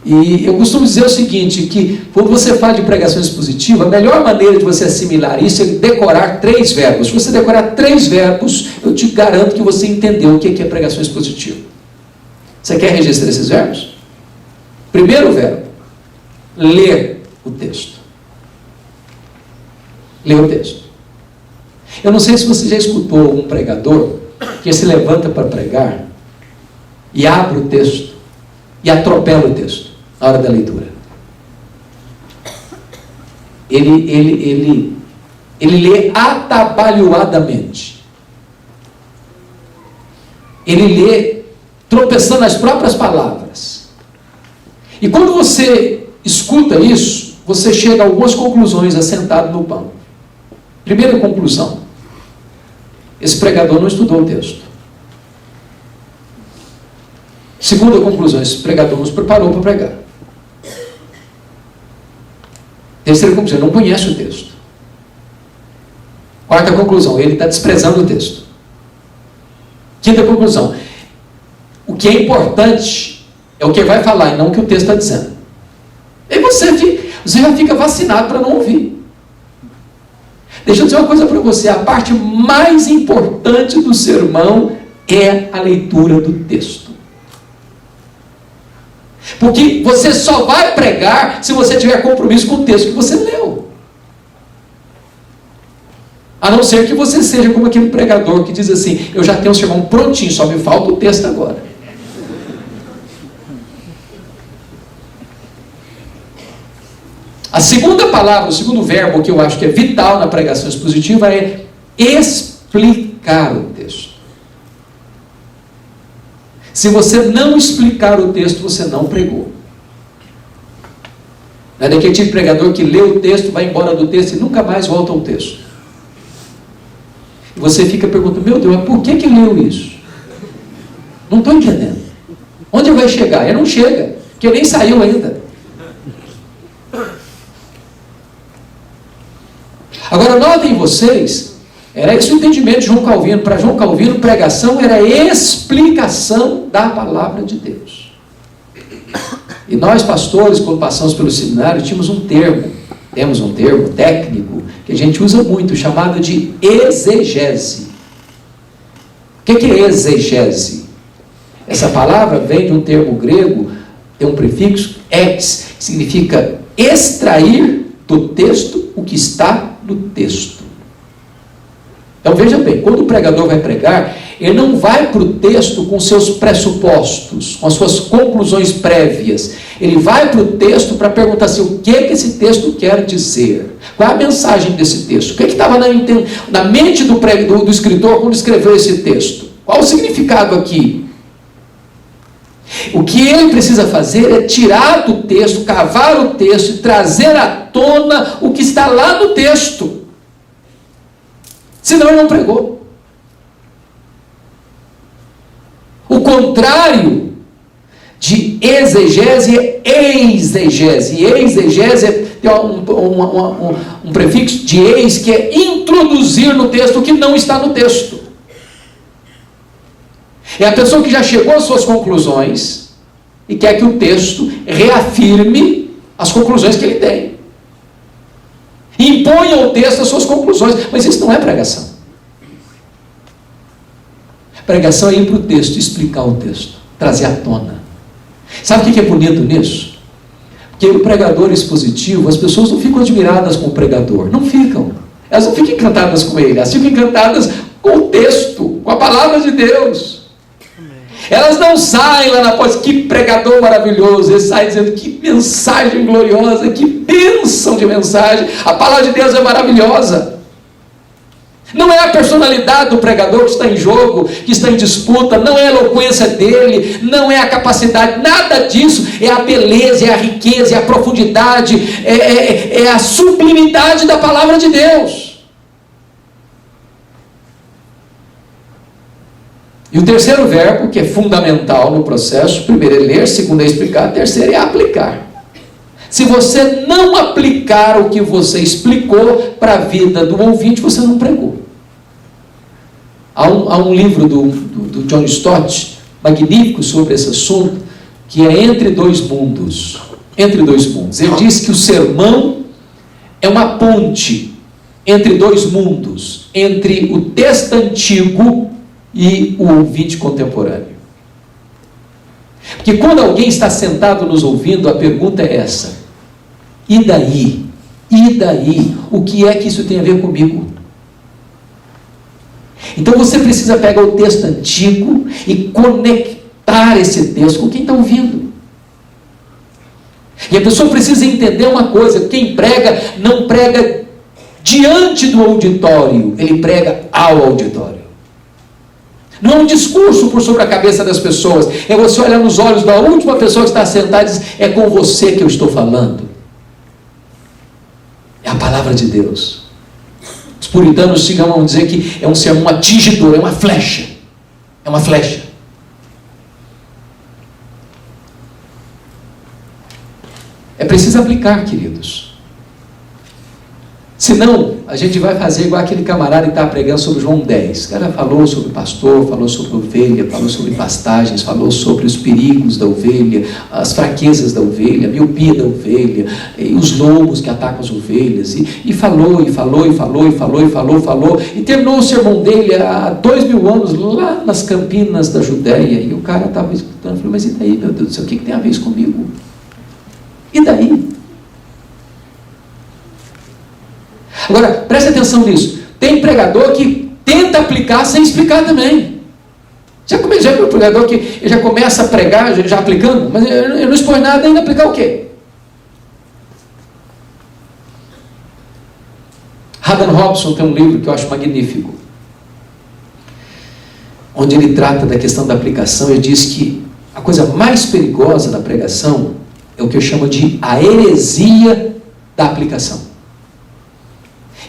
E eu costumo dizer o seguinte, que quando você fala de pregação expositiva, a melhor maneira de você assimilar isso é decorar 3 verbos. Se você decorar 3 verbos, eu te garanto que você entendeu o que é pregação expositiva. Você quer registrar esses verbos? Primeiro verbo: ler o texto. Ler o texto. Eu não sei se você já escutou um pregador que se levanta para pregar e abre o texto e atropela o texto na hora da leitura. Ele lê atabalhoadamente. Ele lê tropeçando nas próprias palavras. E quando você escuta isso, você chega a algumas conclusões assentado no banco. Primeira conclusão: esse pregador não estudou o texto. Segunda conclusão: esse pregador não se preparou para pregar. Terceira conclusão: ele não conhece o texto. Quarta conclusão: ele está desprezando o texto. Quinta conclusão: o que é importante é o que vai falar e não o que o texto está dizendo. E você já fica vacinado para não ouvir. Deixa eu dizer uma coisa para você: a parte mais importante do sermão é a leitura do texto. Porque você só vai pregar se você tiver compromisso com o texto que você leu. A não ser que você seja como aquele pregador que diz assim: eu já tenho o sermão prontinho, só me falta o texto agora. A segunda palavra, o segundo verbo que eu acho que é vital na pregação expositiva é explicar o texto. Se você não explicar o texto, você não pregou. Não é daquele tipo de pregador que lê o texto, vai embora do texto e nunca mais volta ao texto. E você fica perguntando: meu Deus, mas por que leu isso? Não estou entendendo. Onde vai chegar? Ele não chega, porque nem saiu ainda. Agora, notem vocês, era esse o entendimento de João Calvino. Para João Calvino, pregação era explicação da palavra de Deus. E nós, pastores, quando passamos pelo seminário, temos um termo técnico, que a gente usa muito, chamado de exegese. O que é exegese? Essa palavra vem de um termo grego, tem um prefixo, ex, que significa extrair do texto o que está no texto. Então veja bem, quando o pregador vai pregar, ele não vai para o texto com seus pressupostos, com as suas conclusões prévias. Ele vai para o texto para perguntar assim: o que esse texto quer dizer? Qual é a mensagem desse texto? O que estava na mente do escritor quando escreveu esse texto? Qual o significado aqui? O que ele precisa fazer é tirar do texto, cavar o texto e trazer à tona o que está lá no texto. Senão ele não pregou. O contrário de exegese é exegese. E exegese tem um prefixo de ex, que é introduzir no texto o que não está no texto. É a pessoa que já chegou às suas conclusões e quer que o texto reafirme as conclusões que ele tem. Imponha ao texto as suas conclusões. Mas isso não é pregação. Pregação é ir para o texto, explicar o texto, trazer à tona. Sabe o que é bonito nisso? Porque o pregador expositivo, as pessoas não ficam admiradas com o pregador. Não ficam. Elas não ficam encantadas com ele. Elas ficam encantadas com o texto, com a palavra de Deus. Elas não saem lá na pós, que pregador maravilhoso. Eles saem dizendo, que mensagem gloriosa, que bênção de mensagem. A palavra de Deus é maravilhosa. Não é a personalidade do pregador que está em jogo, que está em disputa, não é a eloquência dele, não é a capacidade, nada disso. É a beleza, é a riqueza, é a profundidade, é a sublimidade da palavra de Deus. E o terceiro verbo, que é fundamental no processo, primeiro é ler, segundo é explicar, terceiro é aplicar. Se você não aplicar o que você explicou para a vida do ouvinte, você não pregou. Há um livro do John Stott, magnífico sobre esse assunto, que é Entre Dois Mundos. Entre Dois Mundos. Ele diz que o sermão é uma ponte entre dois mundos, entre o texto antigo e o ouvinte contemporâneo. Porque quando alguém está sentado nos ouvindo, a pergunta é essa: e daí? E daí? O que é que isso tem a ver comigo? Então você precisa pegar o texto antigo e conectar esse texto com quem está ouvindo. E a pessoa precisa entender uma coisa: quem prega não prega diante do auditório, ele prega ao auditório. Não é um discurso por sobre a cabeça das pessoas, é você olhar nos olhos da última pessoa que está sentada e dizer: é com você que eu estou falando. É a palavra de Deus. Os puritanos chegam a dizer que é um sermão atingidor, é uma flecha. É uma flecha. É preciso aplicar, queridos. Senão, a gente vai fazer igual aquele camarada que estava pregando sobre João 10. O cara falou sobre pastor, falou sobre ovelha, falou sobre pastagens, falou sobre os perigos da ovelha, as fraquezas da ovelha, a miopia da ovelha, e os lobos que atacam as ovelhas. E falou, e terminou o sermão dele há 2000 anos, lá nas campinas da Judéia. E o cara estava escutando, falou: mas e daí, meu Deus do céu, o que tem a ver isso comigo? E daí? Agora, preste atenção nisso. Tem pregador que tenta aplicar sem explicar também. Já viu o pregador que ele já começa a pregar, já aplicando, mas ele não expõe nada, ainda aplicar o quê? Haddon Robson tem um livro que eu acho magnífico, onde ele trata da questão da aplicação. Ele diz que a coisa mais perigosa da pregação é o que eu chamo de a heresia da aplicação.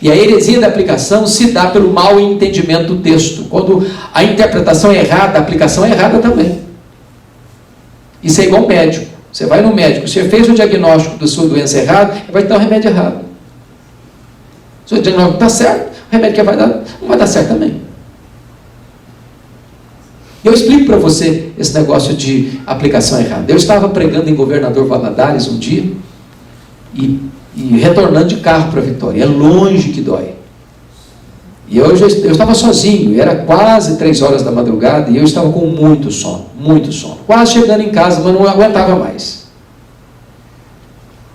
E a heresia da aplicação se dá pelo mau entendimento do texto. Quando a interpretação é errada, a aplicação é errada também. Isso é igual médico. Você vai no médico, você fez o diagnóstico da sua doença errado, ele vai te dar um remédio errado. Se o diagnóstico está certo, o remédio que vai dar não vai dar certo também. Eu explico para você esse negócio de aplicação errada. Eu estava pregando em Governador Valadares um dia e retornando de carro para Vitória. É longe que dói. E eu estava sozinho, e era quase 3 horas da madrugada, e eu estava com muito sono. Quase chegando em casa, mas não aguentava mais.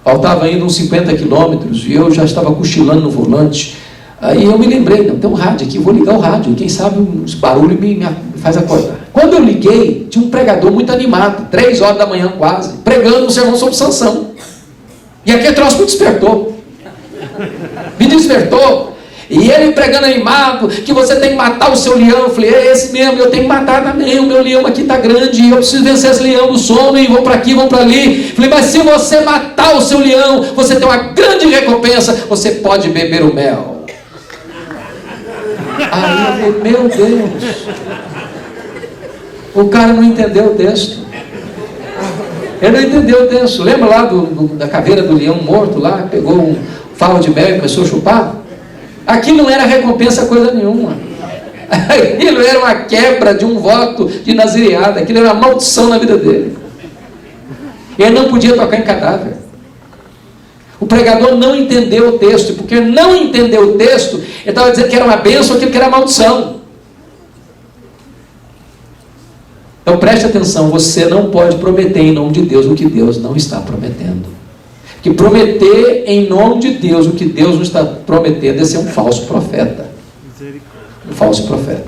Faltava ainda uns 50 quilômetros, e eu já estava cochilando no volante. Aí eu me lembrei: não, tem um rádio aqui, vou ligar o rádio, quem sabe uns barulhos me faz acordar. Quando eu liguei, tinha um pregador muito animado, 3 horas da manhã quase, pregando um sermão sobre Sansão. E aquele troço me despertou. Me despertou. E ele pregando animado, que você tem que matar o seu leão. Eu falei, é esse mesmo, eu tenho que matar também. O meu leão aqui está grande, eu preciso vencer esse leão do sono, e vão para aqui, vão para ali. Eu falei, mas se você matar o seu leão, você tem uma grande recompensa, você pode beber o mel. Aí eu falei, meu Deus, o cara não entendeu o texto. Ele não entendeu o texto. Lembra lá da caveira do leão morto lá, pegou um favo de mel e começou a chupar? Aquilo não era recompensa coisa nenhuma. Aquilo era uma quebra de um voto de nazireada. Aquilo era uma maldição na vida dele. Ele não podia tocar em cadáver. O pregador não entendeu o texto. E porque não entendeu o texto, ele estava dizendo que era uma bênção, aquilo que era maldição. Então preste atenção, você não pode prometer em nome de Deus o que Deus não está prometendo. Que prometer em nome de Deus o que Deus não está prometendo é ser um falso profeta. Um falso profeta.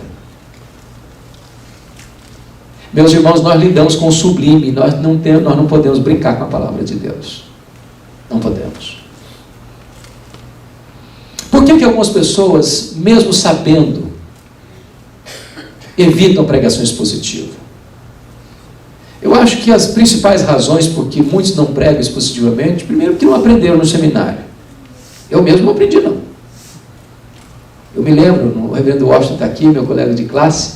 Meus irmãos, nós lidamos com o sublime, nós não podemos brincar com a palavra de Deus. Não podemos. Por que algumas pessoas, mesmo sabendo, evitam pregações positivas? Eu acho que as principais razões por que muitos não pregam expositivamente, primeiro que não aprenderam no seminário. Eu mesmo não aprendi, não. Eu me lembro, o reverendo Washington está aqui, meu colega de classe,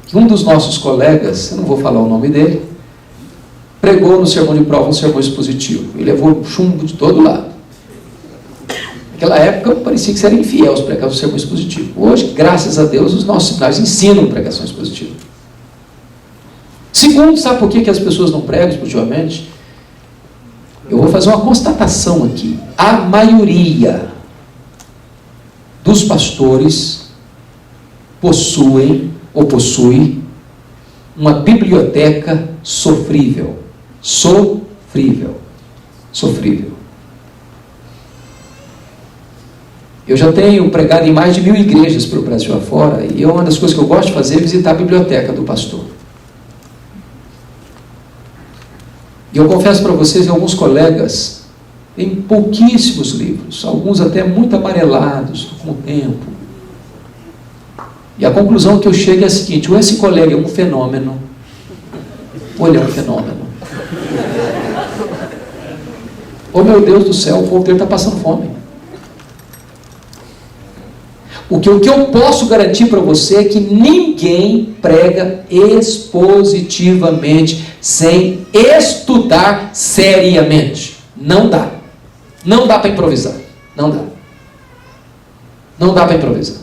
que um dos nossos colegas, eu não vou falar o nome dele, pregou no sermão de prova um sermão expositivo. E levou chumbo de todo lado. Naquela época parecia que era infiel se pregar um sermão expositivo. Hoje, graças a Deus, os nossos seminários ensinam pregação expositiva. Segundo, sabe por que as pessoas não pregam expositivamente? Eu vou fazer uma constatação aqui. A maioria dos pastores possui uma biblioteca sofrível. Sofrível. Eu já tenho pregado em mais de 1000 igrejas pelo Brasil afora, e uma das coisas que eu gosto de fazer é visitar a biblioteca do pastor. E eu confesso para vocês que alguns colegas têm pouquíssimos livros, alguns até muito amarelados com o tempo. E a conclusão que eu chego é a seguinte: ou esse colega é um fenômeno, ou ele é um fenômeno. Oh meu Deus do céu, o povo dele está passando fome. O que eu posso garantir para você é que ninguém prega expositivamente sem estudar seriamente. Não dá. Não dá para improvisar. Não dá. Não dá para improvisar.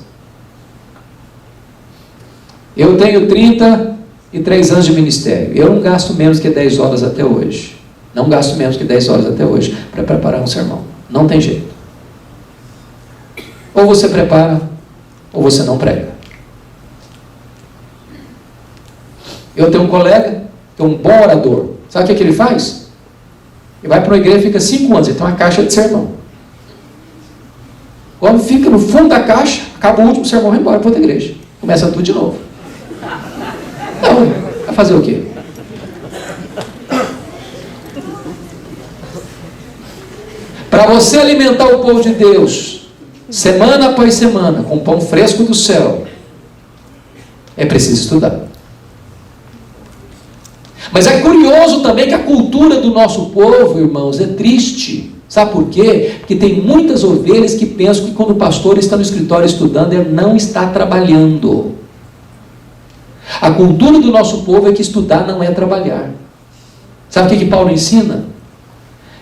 Eu tenho 33 anos de ministério. Eu não gasto menos que 10 horas até hoje. Não gasto menos que 10 horas até hoje para preparar um sermão. Não tem jeito. Ou você prepara, ou você não prega. Eu tenho um colega, que é um bom orador. Sabe o que ele faz? Ele vai para uma igreja e fica 5 anos, ele tem uma caixa de sermão. Quando fica no fundo da caixa, acaba o último sermão, vai embora para outra igreja. Começa tudo de novo. Não, vai fazer o quê? Para você alimentar o povo de Deus, semana após semana, com pão fresco do céu, é preciso estudar. Mas é curioso também que a cultura do nosso povo, irmãos, é triste. Sabe por quê? Porque tem muitas ovelhas que pensam que quando o pastor está no escritório estudando, ele não está trabalhando. A cultura do nosso povo é que estudar não é trabalhar. Sabe o que Paulo ensina?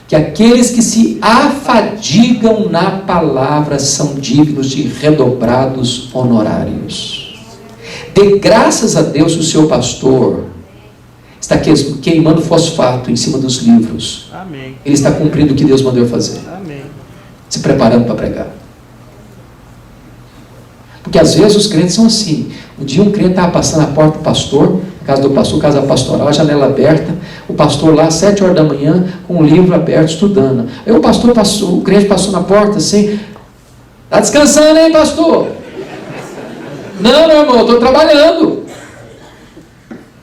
Que aqueles que se afadigam na palavra são dignos de redobrados honorários. Dê graças a Deus o seu pastor está queimando fosfato em cima dos livros. Amém. Ele está cumprindo o que Deus mandou fazer. Amém. Se preparando para pregar. Porque às vezes os crentes são assim. Um dia um crente estava passando na porta do pastor, casa do pastor, casa pastoral, a janela aberta, o pastor lá, 7 horas da manhã, com o livro aberto, estudando. Aí o pastor passou, o crente passou na porta assim: está descansando, hein, pastor? Não, meu irmão, eu estou trabalhando.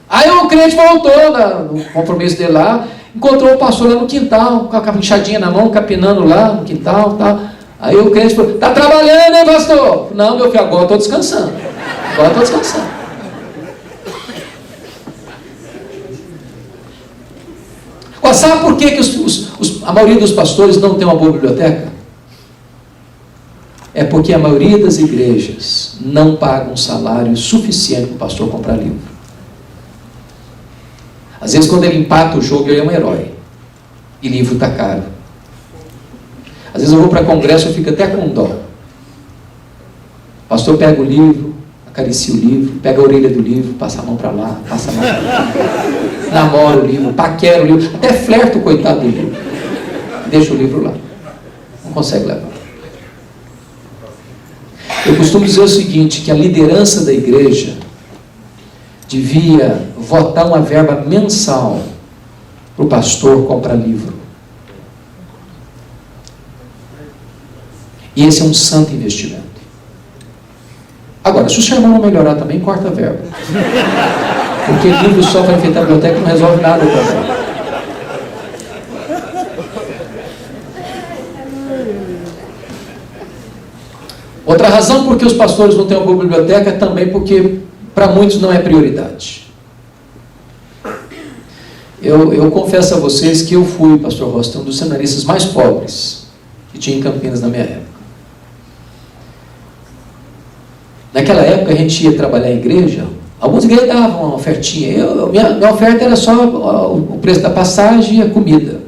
Aí o crente voltou no compromisso dele lá, encontrou o pastor lá no quintal, com a enxadinha na mão, capinando lá no quintal, tal. Aí o crente falou, está trabalhando, hein, pastor? Não, meu filho, agora eu estou descansando. Agora eu estou descansando. Sabe por que a maioria dos pastores não tem uma boa biblioteca? É porque a maioria das igrejas não paga um salário suficiente para o pastor comprar livro. Às vezes quando ele empata o jogo, ele é um herói. E livro está caro. Às vezes eu vou para congresso e fico até com dó. O pastor pega o livro, acaricia o livro, pega a orelha do livro, passa a mão para lá, passa a mão para lá. Namora o livro, paquera o livro, até flerta o coitado do livro. Deixa o livro lá. Não consegue levar. Eu costumo dizer o seguinte, que a liderança da igreja devia votar uma verba mensal para o pastor comprar livro. E esse é um santo investimento. Agora, se o sermão não melhorar também, corta a verba. Porque livro só para enfeitar a biblioteca não resolve nada também. Outra razão por que os pastores não têm uma boa biblioteca é também porque para muitos não é prioridade. Eu confesso a vocês que eu fui, pastor Rosta, um dos seminaristas mais pobres que tinha em Campinas na minha época. Naquela época a gente ia trabalhar em igreja, algumas igrejas davam uma ofertinha. Minha oferta era só o preço da passagem e a comida.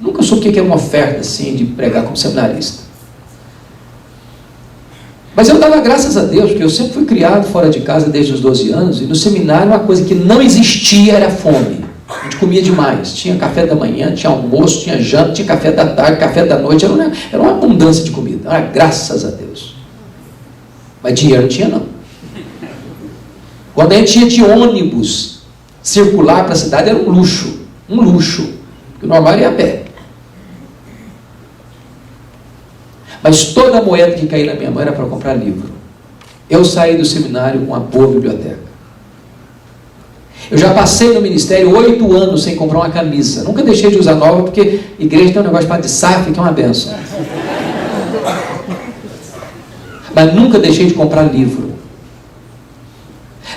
Nunca soube o que é uma oferta assim de pregar como seminarista. Mas eu dava graças a Deus, porque eu sempre fui criado fora de casa desde os 12 anos, e no seminário uma coisa que não existia era fome. A gente comia demais. Tinha café da manhã, tinha almoço, tinha janta, tinha café da tarde, café da noite. Era uma abundância de comida. Era graças a Deus. Mas dinheiro não tinha, não. Quando a gente ia de ônibus circular para a cidade, era um luxo. Um luxo. Porque o normal era ir a pé. Mas toda a moeda que caía na minha mão era para comprar livro. Eu saí do seminário com uma boa biblioteca. Eu já passei no ministério 8 anos sem comprar uma camisa. Nunca deixei de usar nova, porque igreja tem um negócio chamado de SAF, que é uma benção. Mas nunca deixei de comprar livro.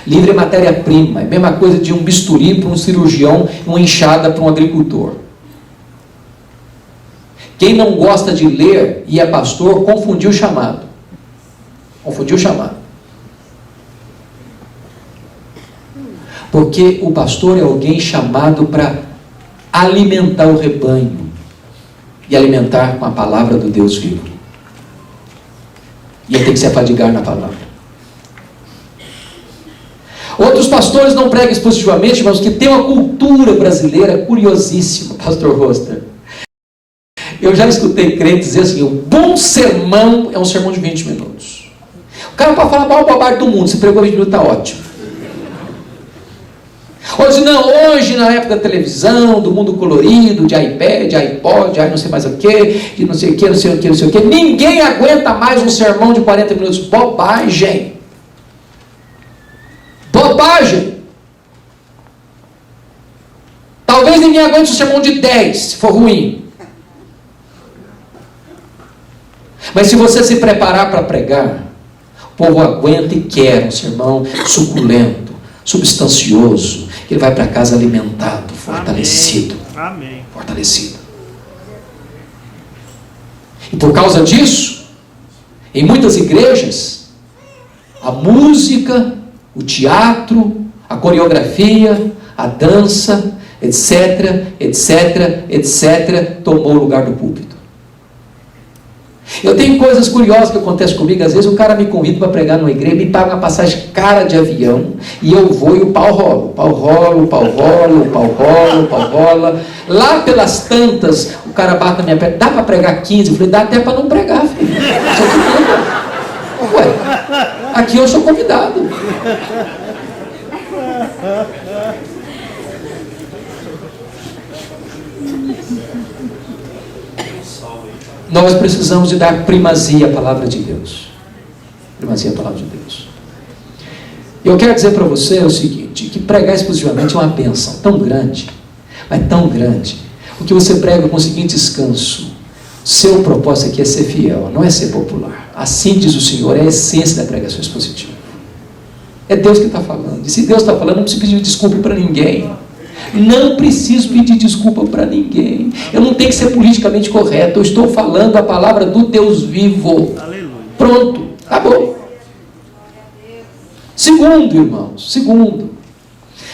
Livro é matéria-prima. É a mesma coisa de um bisturi para um cirurgião, uma enxada para um agricultor. Quem não gosta de ler e é pastor, confundiu o chamado. Confundiu o chamado. Porque o pastor é alguém chamado para alimentar o rebanho. E alimentar com a palavra do Deus vivo. E ele tem que se afadigar na palavra. Outros pastores não pregam expositivamente, mas que tem uma cultura brasileira curiosíssima, pastor Roster. Eu já escutei crentes dizer assim, o bom sermão é um sermão de 20 minutos. O cara pode falar mal bobagem do mundo, se pregou 20 minutos, está ótimo. Hoje não, hoje na época da televisão, do mundo colorido, de iPad, de iPod, de não sei mais o que, de não sei o que, não sei o que, não sei o que, ninguém aguenta mais um sermão de 40 minutos. Bobagem. Bobagem. Talvez ninguém aguente um sermão de 10, se for ruim. Mas se você se preparar para pregar, o povo aguenta e quer um sermão suculento, substancioso, que ele vai para casa alimentado, fortalecido. Amém. Fortalecido. E por causa disso, em muitas igrejas, a música, o teatro, a coreografia, a dança, etc, etc, etc, tomou o lugar do púlpito. Eu tenho coisas curiosas que acontecem comigo. Às vezes o cara me convida para pregar numa igreja, me paga uma passagem cara de avião, e eu vou e o pau rola. O pau rola, o pau rola, o pau rola, o pau rola. Lá pelas tantas, o cara bate na minha perna, dá para pregar 15? Eu falei, dá até para não pregar, filho. Ué, aqui eu sou convidado. Nós precisamos de dar primazia à palavra de Deus. Primazia à palavra de Deus. Eu quero dizer para você o seguinte, que pregar exclusivamente é uma bênção tão grande, mas tão grande, porque você prega com o seguinte descanso: Seu propósito aqui é ser fiel, não é ser popular. Assim diz o Senhor, é a essência da pregação expositiva. É Deus que está falando. E se Deus está falando, não precisa pedir desculpa para ninguém. Não preciso pedir desculpa para ninguém. Eu não tenho que ser politicamente correto. Eu estou falando a palavra do Deus vivo. Aleluia. Pronto, acabou. Segundo, irmãos,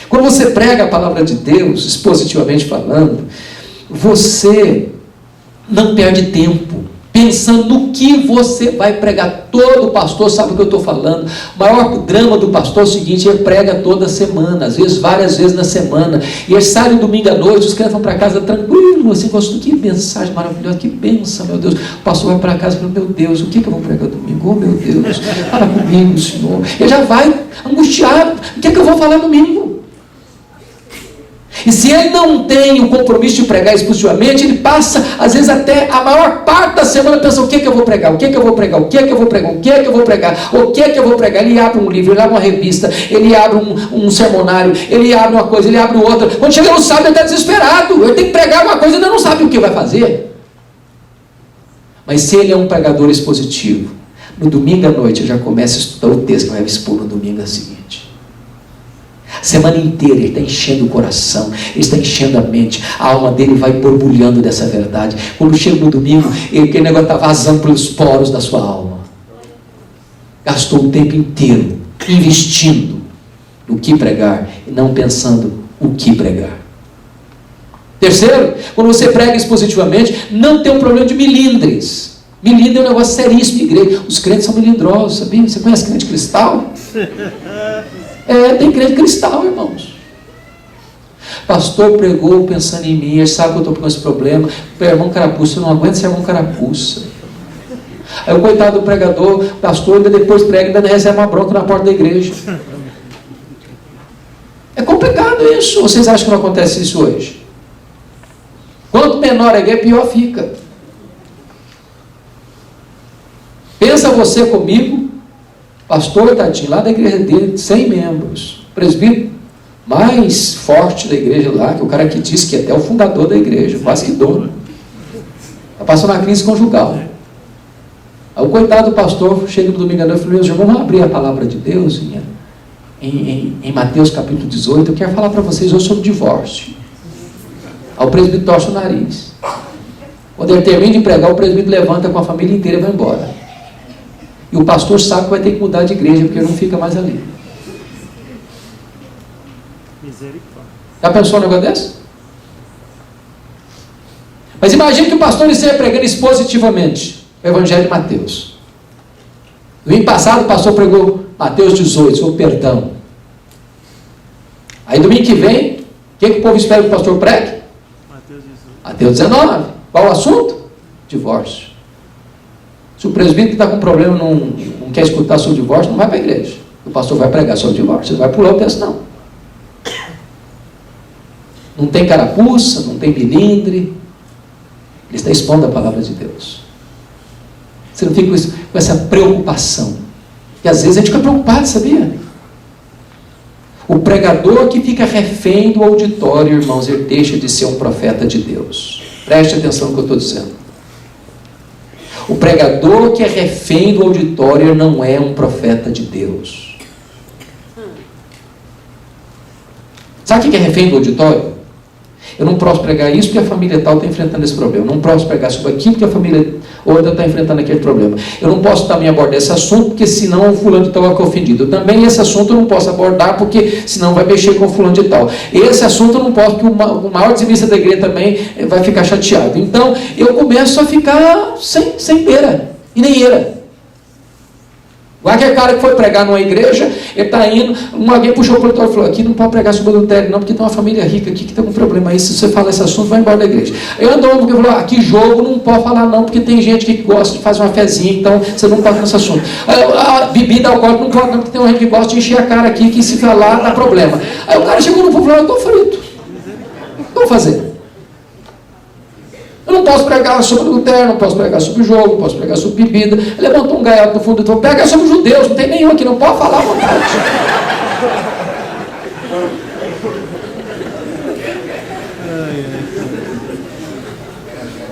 quando você prega a palavra de Deus, expositivamente falando, você não perde tempo pensando no que você vai pregar. Todo pastor sabe o que eu estou falando. O maior drama do pastor é o seguinte: ele prega toda semana, às vezes várias vezes na semana, e ele sai no domingo à noite, os crentes vão para casa tranquilo, assim, gostam, que mensagem maravilhosa, que bênção, meu Deus. O pastor vai para casa e fala: meu Deus, o que eu vou pregar domingo? Oh, meu Deus, fala comigo, Senhor. Ele já vai angustiado: o que eu vou falar domingo? E se ele não tem o compromisso de pregar expositivamente, ele passa, às vezes, até a maior parte da semana pensando: o que eu vou pregar, o que eu vou pregar, o que eu vou pregar, o que eu vou pregar, o que eu vou pregar. Ele abre um livro, ele abre uma revista, ele abre um sermonário, ele abre uma coisa, ele abre outra. Quando chega no sábado, ele está desesperado. Ele tem que pregar uma coisa e ainda não sabe o que vai fazer. Mas se ele é um pregador expositivo, no domingo à noite ele já começa a estudar o texto que vai expor no domingo seguinte. Semana inteira ele está enchendo o coração, ele está enchendo a mente, a alma dele vai borbulhando dessa verdade. Quando chega no domingo, aquele negócio está vazando pelos poros da sua alma. Gastou o tempo inteiro investindo no que pregar e não pensando o que pregar. Terceiro, quando você prega expositivamente, não tem um problema de milindres. Milindre é um negócio seríssimo de igreja. Os crentes são milindrosos, sabia? Você conhece crente cristal? Tem crente cristal, irmãos. Pastor pregou pensando em mim, ele sabe que eu estou com esse problema. Irmão carapuça, eu não aguento ser irmão carapuça. Aí o coitado do pregador, pastor, ainda depois prega, ainda recebe uma bronca na porta da igreja. É complicado isso. Vocês acham que não acontece isso hoje? Quanto menor a igreja, pior fica. Pensa você comigo, pastor tadinho, lá da igreja dele, 100 membros, presbítero mais forte da igreja lá, que é o cara que disse que é até o fundador da igreja, quase que dono. Está passando uma crise conjugal. Aí o coitado do pastor chega no domingo à noite e fala: meus irmãos, vamos abrir a palavra de Deus em Mateus capítulo 18, eu quero falar para vocês hoje sobre divórcio. Aí o presbítero torce o nariz. Quando ele termina de pregar, o presbítero levanta com a família inteira e vai embora. E o pastor sabe que vai ter que mudar de igreja, porque ele não fica mais ali. Misericórdia. Já pensou um negócio desse? Mas imagine que o pastor esteja pregando expositivamente o Evangelho de Mateus. No ano passado o pastor pregou Mateus 18, sobre perdão. Aí domingo que vem, o que o povo espera que o pastor pregue? Mateus 19. Qual o assunto? Divórcio. Se o presbítero que está com problema não quer escutar sobre o divórcio, não vai para a igreja. O pastor vai pregar sobre o divórcio. Ele vai pular o texto, não. Não tem carapuça, não tem milindre. Ele está expondo a palavra de Deus. Você não fica com essa preocupação. E às vezes a gente fica preocupado, sabia? O pregador que fica refém do auditório, irmãos, ele deixa de ser um profeta de Deus. Preste atenção no que eu estou dizendo. O pregador que é refém do auditório não é um profeta de Deus. Sabe o que é refém do auditório? Eu não posso pregar isso porque a família tal está enfrentando esse problema. Eu não posso pregar sobre aquilo porque a família outra está enfrentando aquele problema. Eu não posso também abordar esse assunto porque senão o fulano de tal vai ficar ofendido. Também esse assunto eu não posso abordar porque senão vai mexer com o fulano de tal. Esse assunto eu não posso porque o maior dizimista da igreja também vai ficar chateado. Então eu começo a ficar sem beira e nem eira. Igual aquele cara que foi pregar numa igreja, ele está indo, alguém puxou o produtor e falou: aqui não pode pregar sobre adultério não, porque tem uma família rica aqui que tem um problema aí, se você fala esse assunto, vai embora da igreja. Aí andou porque falou: aqui jogo não pode falar não, porque tem gente que gosta de fazer uma fezinha, então você não pode nesse assunto. A bebida alcoólica não pode não, porque tem gente que gosta de encher a cara aqui, que se falar dá problema. Aí o cara chegou no povo e falou: eu estou frito. O que eu vou fazer? Eu não posso pregar sobre adultério, não posso pregar sobre jogo, não posso pregar sobre bebida. Ele levantou um gaiato no fundo e falou: prega sobre judeus, não tem nenhum aqui, não pode falar à vontade.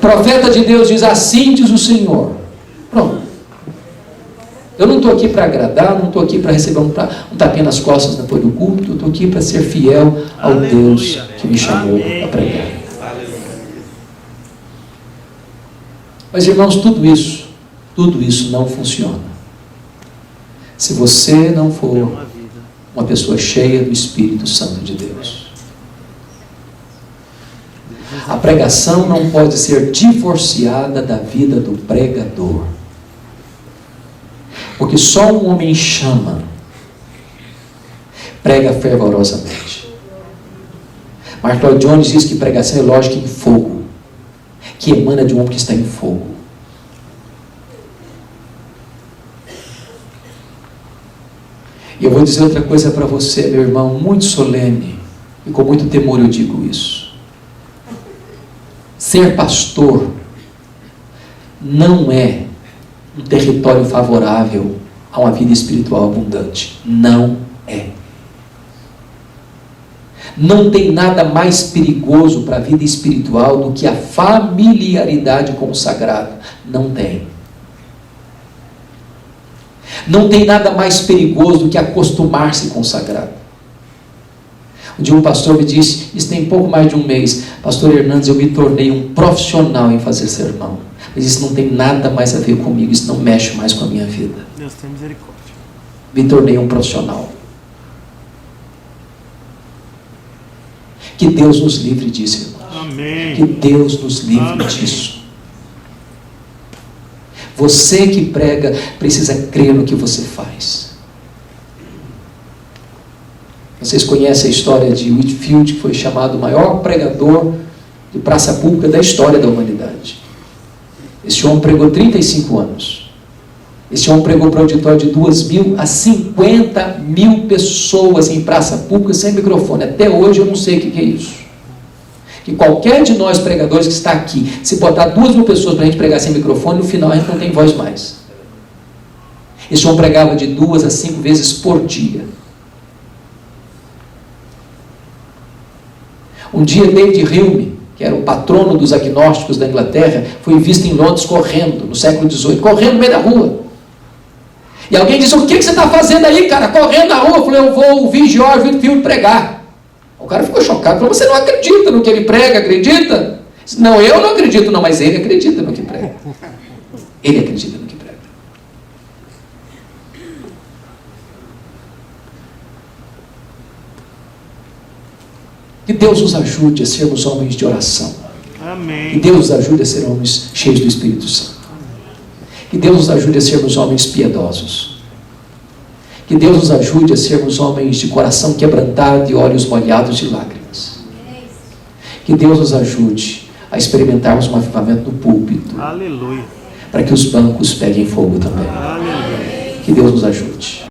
Profeta de Deus diz: assim diz o Senhor. Pronto. Eu não estou aqui para agradar, não estou aqui para receber um tapinha nas costas depois do culto, eu estou aqui para ser fiel ao Deus que me chamou a pregar. Mas, irmãos, tudo isso não funciona se você não for uma pessoa cheia do Espírito Santo de Deus. A pregação não pode ser divorciada da vida do pregador. Porque só um homem chama, prega fervorosamente. Mark Lloyd Jones diz que pregação é lógica em fogo, que emana de um homem que está em fogo. E eu vou dizer outra coisa para você, meu irmão, muito solene, e com muito temor eu digo isso. Ser pastor não é um território favorável a uma vida espiritual abundante. Não é. Não tem nada mais perigoso para a vida espiritual do que a familiaridade com o sagrado. Não tem. Não tem nada mais perigoso do que acostumar-se com o sagrado. Um dia um pastor me disse, isso tem pouco mais de um mês: pastor Hernandes, eu me tornei um profissional em fazer sermão. Mas isso não tem nada mais a ver comigo, isso não mexe mais com a minha vida. Deus tem misericórdia. Me tornei um profissional. Que Deus nos livre disso, irmãos. Amém. Que Deus nos livre disso. Você que prega precisa crer no que você faz. Vocês conhecem a história de Whitefield, que foi chamado o maior pregador de praça pública da história da humanidade. Esse homem pregou 35 anos. Esse homem pregou para um auditório de 2.000 a 50.000 pessoas em praça pública sem microfone. Até hoje eu não sei o que é isso. Que qualquer de nós pregadores que está aqui, se botar 2.000 pessoas para a gente pregar sem microfone, no final a gente não tem voz mais. Esse homem pregava de 2 a 5 vezes por dia. Um dia David Hume, que era o patrono dos agnósticos da Inglaterra, foi visto em Londres correndo, no século XVIII, correndo no meio da rua. E alguém disse: o que você está fazendo aí, cara, correndo na rua? Eu falei: eu vou ouvir George Whitefield pregar. O cara ficou chocado, falou: você não acredita no que ele prega, acredita? Não, eu não acredito não, mas ele acredita no que prega. Ele acredita no que prega. Que Deus nos ajude a sermos homens de oração. Amém. Que Deus nos ajude a ser homens cheios do Espírito Santo. Que Deus nos ajude a sermos homens piedosos. Que Deus nos ajude a sermos homens de coração quebrantado e olhos molhados de lágrimas. Que Deus nos ajude a experimentarmos um avivamento no púlpito. Aleluia. Para que os bancos peguem fogo também. Aleluia. Que Deus nos ajude.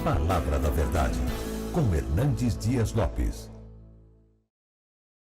Palavra da Verdade, com Hernandes Dias Lopes.